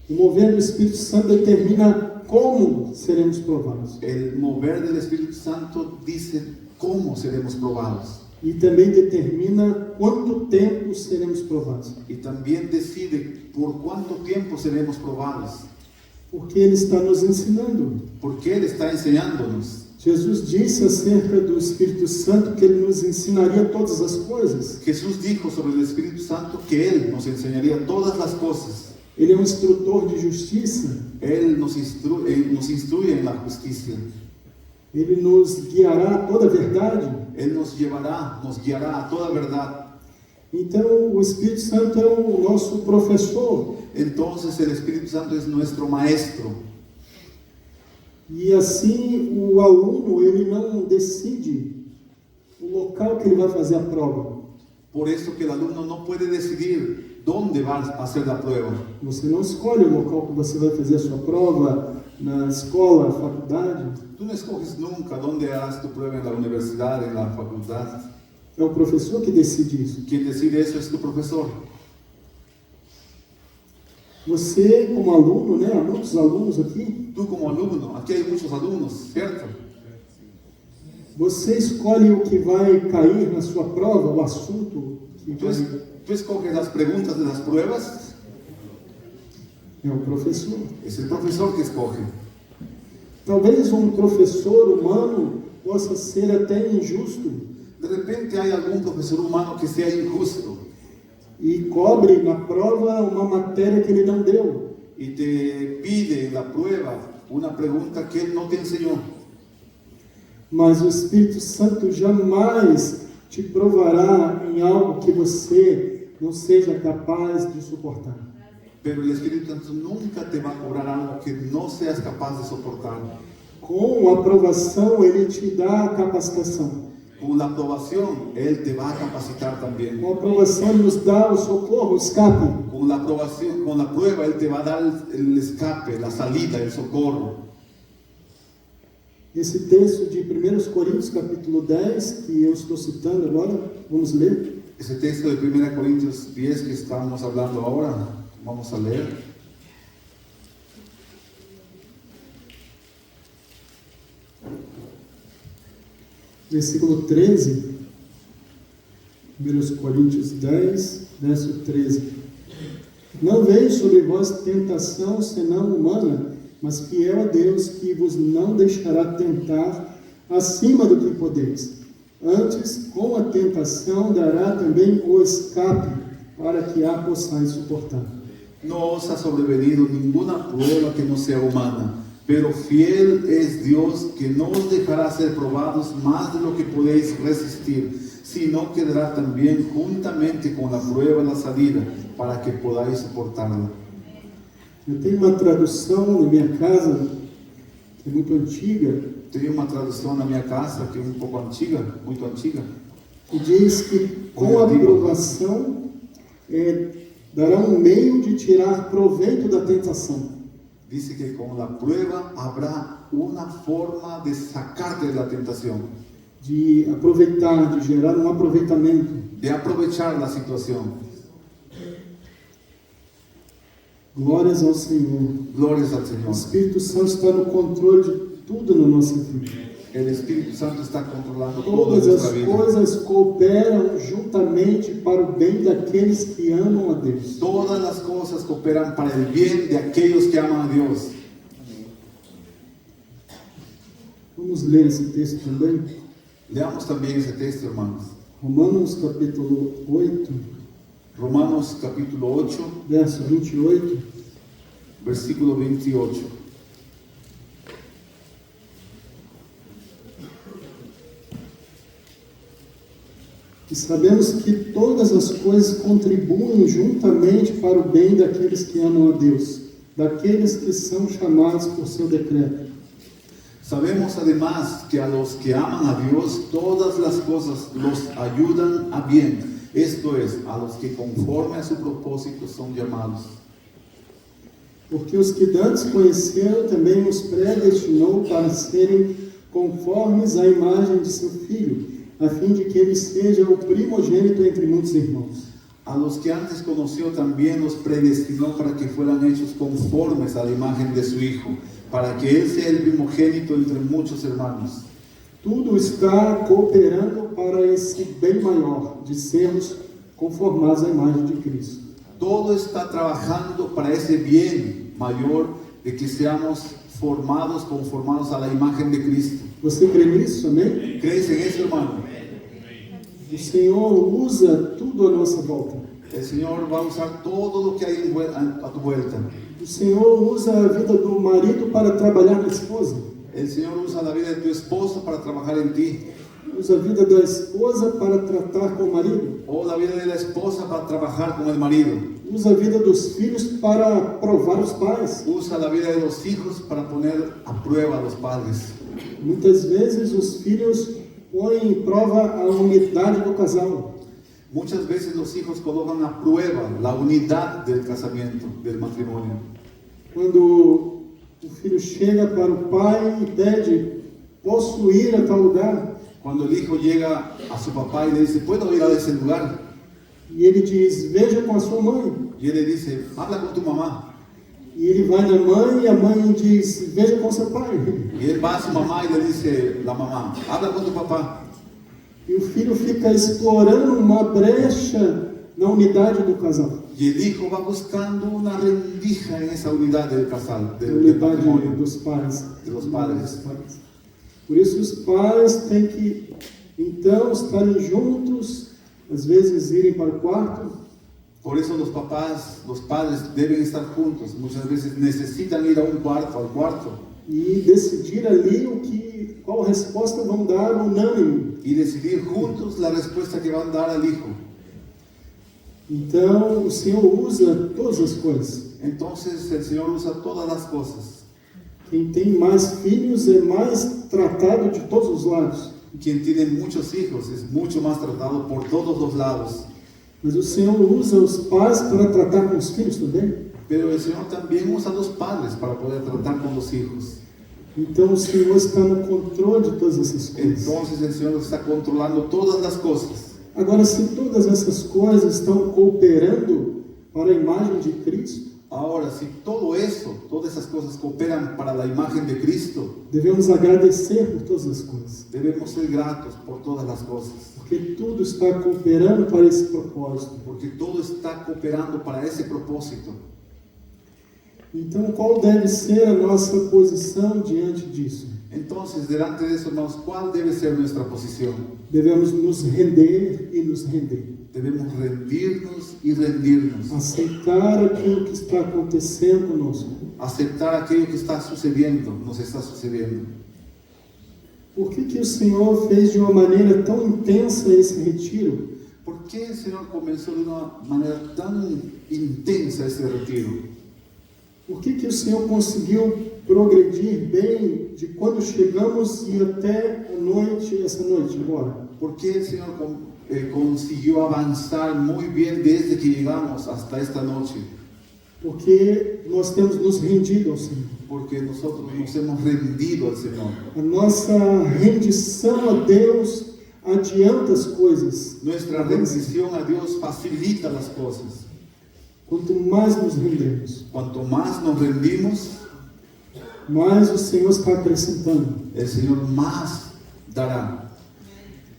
O mover do Espírito Santo determina como seremos provados. El mover del Espíritu Santo dice cómo seremos probados. E também determina quanto tempo seremos provados. Y también decide por cuánto tiempo seremos probados. Porque Ele está nos ensinando. Porque Él está enseñándonos. Jesus disse acerca do Espírito Santo que Ele nos ensinaria todas as coisas. Jesús dijo sobre el Espíritu Santo que Él nos enseñaría todas las cosas. Ele é um instrutor de justiça. Él nos instruye en la justicia. Ele nos guiará a toda a verdade. Él nos guiará a toda verdad. Então, o Espírito Santo é o nosso professor. Entonces el Espíritu Santo es nuestro maestro. E assim, o aluno, ele não decide o local que ele vai fazer a prova. Por eso que el alumno no puede decidir dónde va a hacer la prueba. Você não escolhe o local que você vai fazer a sua prova, na escola, faculdade. Tú no escoges nunca dónde harás tu prueba en la universidad, en la facultad. É o professor que decide isso. Quien decide eso es tu profesor. Você, como aluno, né? Há muitos alunos aqui. Tú como alumno, aquí hay muchos alumnos, ¿cierto? Você escolhe o que vai cair na sua prova, o assunto que vai... Tú escoges las preguntas de las pruebas. É o professor. Es el profesor que escoge. Talvez um professor humano possa ser até injusto De repente hay algún profesor humano que sea injusto e cobre na prova uma matéria que ele não deu. y te pide en la prueba una pregunta que él no te enseñó. Mas o Espírito Santo jamais te provará em algo que você não seja capaz de suportar. Pero el Espíritu Santo nunca te va a cobrar algo que no seas capaz de soportar. Com a aprovação, Ele te dá a capacitação. Con la aprobación, Él te va a capacitar también. Com a aprovação, Ele nos dá o socorro, o escape. Con la aprobación, con la prueba, Él te va a dar el escape, la salida, el socorro. Esse texto de 1 Coríntios, capítulo 10, que eu estou citando agora, vamos ler. Ese texto de 1 Corintios 10 que estamos hablando ahora, vamos a leer. Versículo 13, 1 Coríntios 10, verso 13. Não veio sobre vós tentação senão humana, mas fiel a Deus, que vos não deixará tentar acima do que podeis. Antes, com a tentação, dará também o escape, para que a possais suportar. No os ha sobrevenido ninguna prueba que no sea humana, pero fiel es Dios, que no os dejará ser probados más de lo que podéis resistir, sino que dará también juntamente con la prueba la salida, para que podáis soportarla. Eu tenho uma tradução na minha casa, que é muito antiga, Tengo una traducción en mi casa que es un poco antigua, muy antigua, que diz que com a aprovação dará um meio de tirar proveito da tentação. dice que con la prueba habrá una forma de sacarte de la tentación, De aproveitar, de gerar um aproveitamento. de aprovechar la situación. Glórias ao Senhor. Glorias al O Señor. Espírito Santo está no controle de tudo na nossa vida. El Espíritu Santo está controlando toda Todas as nuestra vida. coisas cooperam juntamente para o bem daqueles que amam a Deus. Todas las cosas cooperan para el bien de aquellos que aman a Dios. Vamos ler esse texto também. Leamos también ese texto, hermanos. Romanos capítulo 8, Romanos capítulo 8, verso 28. versículo 28. E sabemos que todas as coisas contribuem juntamente para o bem daqueles que amam a Deus, daqueles que são chamados por seu decreto. Sabemos además que a los que aman a Dios, todas las cosas los ayudan a bien. Esto es, a los que conforme a su propósito son llamados. Porque os que dantes conheceram também os predestinou para serem conformes à imagem de seu Filho, a fim de que ele seja o primogênito entre muitos irmãos. A los que antes conoció también los predestinó para que fueran hechos conformes a la imagen de su Hijo, para que Él sea el primogénito entre muchos hermanos. Tudo está cooperando para esse bem maior, de sermos conformados à imagem de Cristo. Todo está trabajando para ese bien mayor de que seamos formados, conformados a la imagen de Cristo. Você crê nisso, amém? ¿Crees en eso, hermano? O Senhor usa tudo à nossa volta. El Señor va a usar todo lo que hay a tu vuelta. O Senhor usa a vida do marido para trabalhar na esposa. El Señor usa la vida de tu esposo para trabajar en ti. Usa a vida da esposa para tratar com o marido. O la vida de la esposa para trabajar con el marido. Usa a vida dos filhos para provar os pais. Usa la vida de los hijos para poner a prueba a los padres. Muitas vezes os filhos põem em prova a unidade do casal. Muchas veces los hijos colocan a prueba la unidad del casamiento, del matrimonio. Quando o filho chega para o pai e pede, posso ir a tal lugar? Cuando el hijo llega a su papá y le dice, ¿puedo ir a ese lugar? E ele diz, veja com a sua mãe. Y él le dice, habla con tu mamá. E ele vai na mãe e a mãe diz, veja com seu pai. Y él va a su mamá y le dice, la mamá, habla con tu papá. E o filho fica explorando uma brecha na unidade do casal. Y el hijo va buscando una rendija en esa unidad del casal, A del unidade matrimonio. dos pais. De los padres. Dos pais. Por isso os pais têm que, então, estarem juntos, às vezes irem para o quarto. Por eso los papás, los padres deben estar juntos. Muchas veces necesitan ir a un cuarto, al cuarto. E decidir ali qual resposta vão dar unânime. Y decidir juntos la respuesta que van a dar al hijo. Então, o Senhor usa todas as coisas. Entonces el Señor usa todas las cosas. Quem tem mais filhos é mais tratado de todos os lados. Quien tiene muchos hijos es mucho más tratado por todos los lados. Mas o Senhor usa os pais para tratar com os filhos também. Pero el Señor también usa a los padres para poder tratar con los hijos. Então, o Senhor está no controle de todas essas coisas. Entonces el Señor está controlando todas las cosas. Agora, se todas essas coisas estão cooperando para a imagem de Cristo, Ahora, si todo eso, todas esas cosas cooperan para la imagen de Cristo, devemos agradecer por todas as coisas. debemos ser gratos por todas las cosas. Porque tudo está cooperando para esse propósito. Porque todo está cooperando para ese propósito. Então, qual deve ser a nossa posição diante disso? Entonces, delante de eso, hermanos, ¿cuál debe ser nuestra posición? Devemos nos render e nos render. Debemos rendirnos y rendirnos. Aceitar aquilo que está acontecendo conosco. Aceptar aquello que está sucediendo, nos está sucediendo. Por que o Senhor fez de uma maneira tão intensa esse retiro? ¿Por qué el Señor comenzó de una manera tan intensa ese retiro? Por que o Senhor conseguiu progredir bem de quando chegamos e até a noite, essa noite agora? ¿Por qué el Señor consiguió avanzar muy bien desde que llegamos hasta esta noche? Porque nós temos nos rendido ao Senhor. Porque nosotros nos hemos rendido al Señor. A nossa rendição a Deus adianta as coisas. Nuestra rendición a Dios facilita las cosas. Quanto mais nos rendemos, Cuanto más nos rendimos, mais o Senhor está acrescentando. el Señor más dará.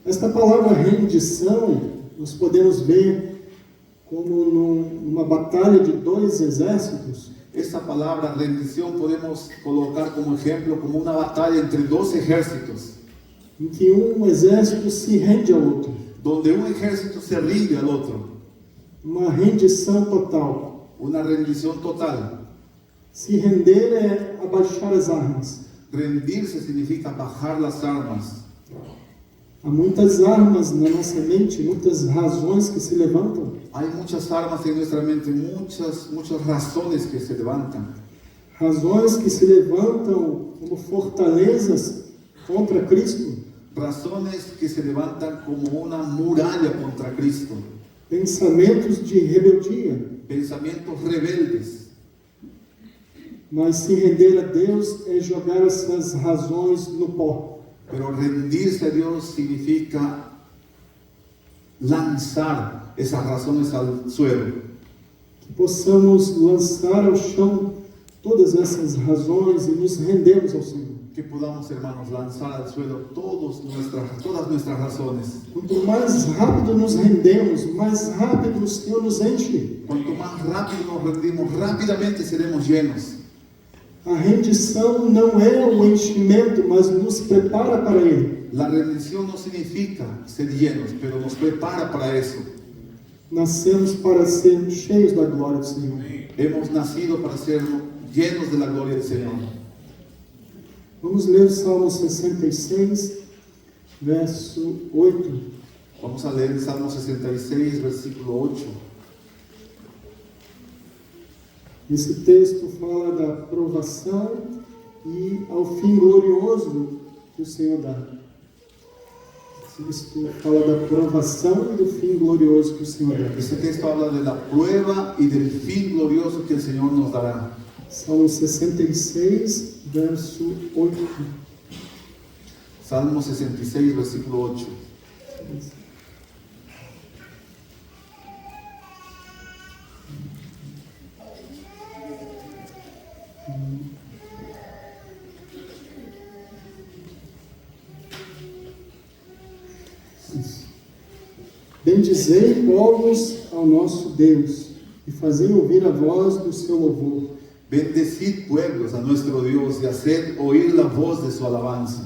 Esta palavra rendição, nós podemos ver como numa batalha de dois exércitos. Esta palabra rendición podemos colocar como ejemplo como una batalla entre dos ejércitos, Em que um exército se rende ao outro. donde un ejército se rinde al otro. Uma rendição total. Una rendición total. Se render é abaixar as armas. Rendirse significa bajar las armas. Há muitas armas na nossa mente, muitas razões que se levantam. Hay muchas armas en nuestra mente, muchas razones que se levantan. Razões que se levantam como fortalezas contra Cristo. Razones que se levantan como una muralla contra Cristo. Pensamentos de rebeldia. Pensamientos rebeldes. Mas se render a Deus é jogar essas razões no pó. Pero rendirse a Dios significa lanzar esas razones al suelo. Que possamos lançar ao chão todas essas razões e nos rendemos ao Senhor. Que podamos, hermanos, lanzar al suelo todas nuestras razones. Quanto mais rápido nos rendemos, mais rápido o Senhor nos enche. Cuanto más rápido nos rendimos, rápidamente seremos llenos. A rendição não é o enchimento, mas nos prepara para Ele. La rendición no significa ser llenos, pero nos prepara para eso. Nascemos para sermos cheios da glória do Senhor. Hemos nacido para ser llenos de la gloria del Señor. Vamos ler o Salmo 66, verso 8. Vamos a leer el Salmo 66, versículo 8. Esse texto fala da provação e ao fim glorioso que o Senhor dá. Esse texto fala da provação e do fim glorioso que o Senhor dá. Este texto habla de la prueba y del fin glorioso que el Señor nos dará. Salmo 66, verso 8. Salmo 66, versículo 8. Bendizei, povos, ao nosso Deus, e fazei ouvir a voz do seu louvor. Bendecid pueblos a nuestro Dios y haced oír la voz de su alabanza.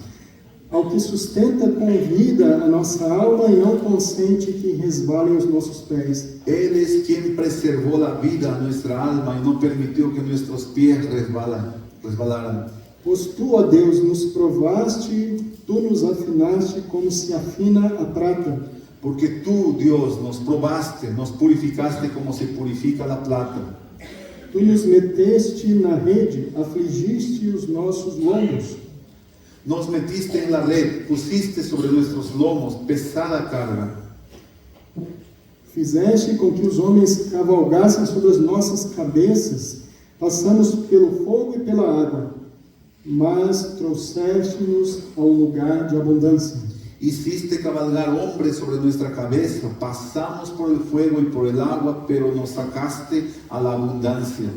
Ao que sustenta com vida a nossa alma e não consente que resbalem os nossos pés. Él es quien preservó la vida a nuestra alma y no permitió que nuestros pies resbalaran. Pois tu, ó Deus, nos provaste, tu nos afinaste como se afina a prata. Porque tú, Dios, nos probaste, nos purificaste como se purifica la plata. Tu nos meteste na rede, afligiste os nossos lombos. Nos metiste en la red, pusiste sobre nuestros lomos pesada carga. Fizeste com que os homens cavalgassem sobre as nossas cabeças. Passamos pelo fogo e pela água, mas trouxeste-nos a um lugar de abundância. Hiciste cabalgar hombres sobre nuestra cabeza, pasamos por el fuego y por el agua, pero nos sacaste a la abundancia.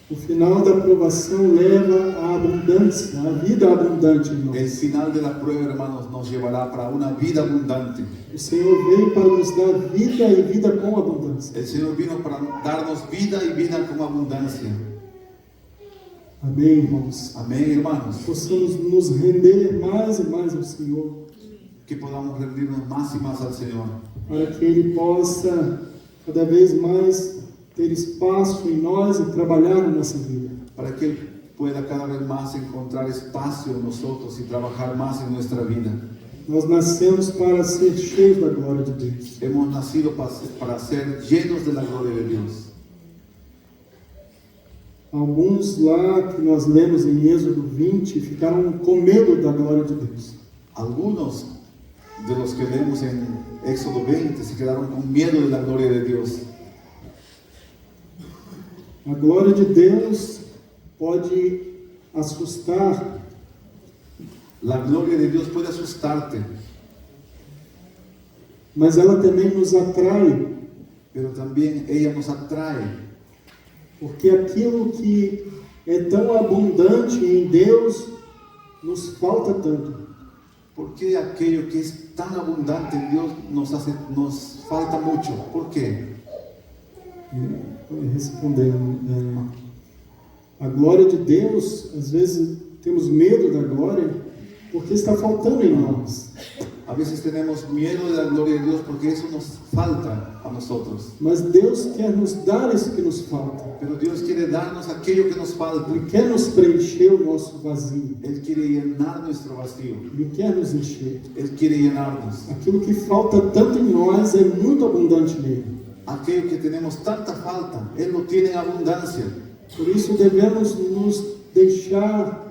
O final da provação leva à abundância, à vida abundante em El nós. final de la prueba, hermanos, nos llevará para una vida abundante. O Senhor veio para nos dar vida e vida com abundância. El Señor vino para darnos vida y vida con abundancia. Amém, irmãos? Amén, hermanos. Possamos nos render mais e mais ao Senhor, Que podamos rendirnos más y más al Señor, para que Ele possa cada vez mais ter espaço em nós e trabalhar na nossa vida. para que Él pueda cada vez más encontrar espacio en nosotros y trabajar más en nuestra vida. Nós nascemos para ser cheios da glória de Deus. Hemos nacido para ser llenos de la gloria de Dios. Alguns lá que nós lemos em Êxodo 20 ficaram com medo da glória de Deus. Algunos de los que leemos en Éxodo 20 se quedaron con miedo de la gloria de Dios. A glória de Deus pode assustar, La gloria de Dios puede asustarte, mas ela também nos atrai, pero también ella nos atrae, porque aquilo que é tão abundante em Deus nos falta tanto. porque aquello que es tan abundante en Dios nos falta mucho. ¿Por qué? Respondendo, a glória de Deus, às vezes temos medo da glória porque está faltando em nós. A veces tenemos miedo de la gloria de Dios porque eso nos falta a nosotros. Mas Deus quer nos dar isso que nos falta. Pero Dios quiere darnos aquello que nos falta. Ele quer nos preencher o nosso vazio. Él quiere llenar nuestro vacío. Ele quer nos encher. Él quiere llenarnos. Aquilo que falta tanto em nós é muito abundante nele. Aquello que tenemos tanta falta, Él lo tiene en abundancia. Por isso devemos nos deixar,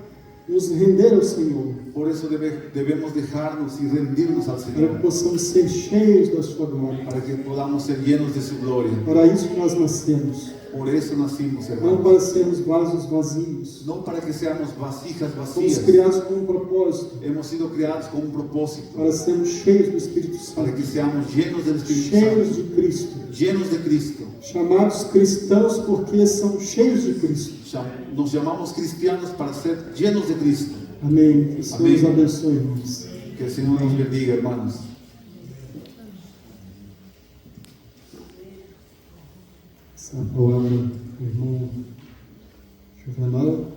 nos render ao Senhor. Por eso debemos dejarnos y rendirnos al para que Señor, possamos ser cheios da sua glória. para que podamos ser llenos de su gloria. Para isso que nós nascemos, Por eso nacimos, não hermanos. para sermos vasos vazios. No para que seamos vasijas Fomos vacías. criados com um propósito, Hemos sido creados con un propósito, para sermos cheios do Espírito para Santo, que seamos llenos del Espíritu cheios Santo, de Cristo, llenos de Cristo. chamados cristãos porque são cheios de Cristo. Nos llamamos cristianos para ser llenos de Cristo. Amém. Que o Senhor nos Amém. abençoe, irmãos. Que el Señor nos bendiga, hermanos. Essa palavra do irmão Juvenal.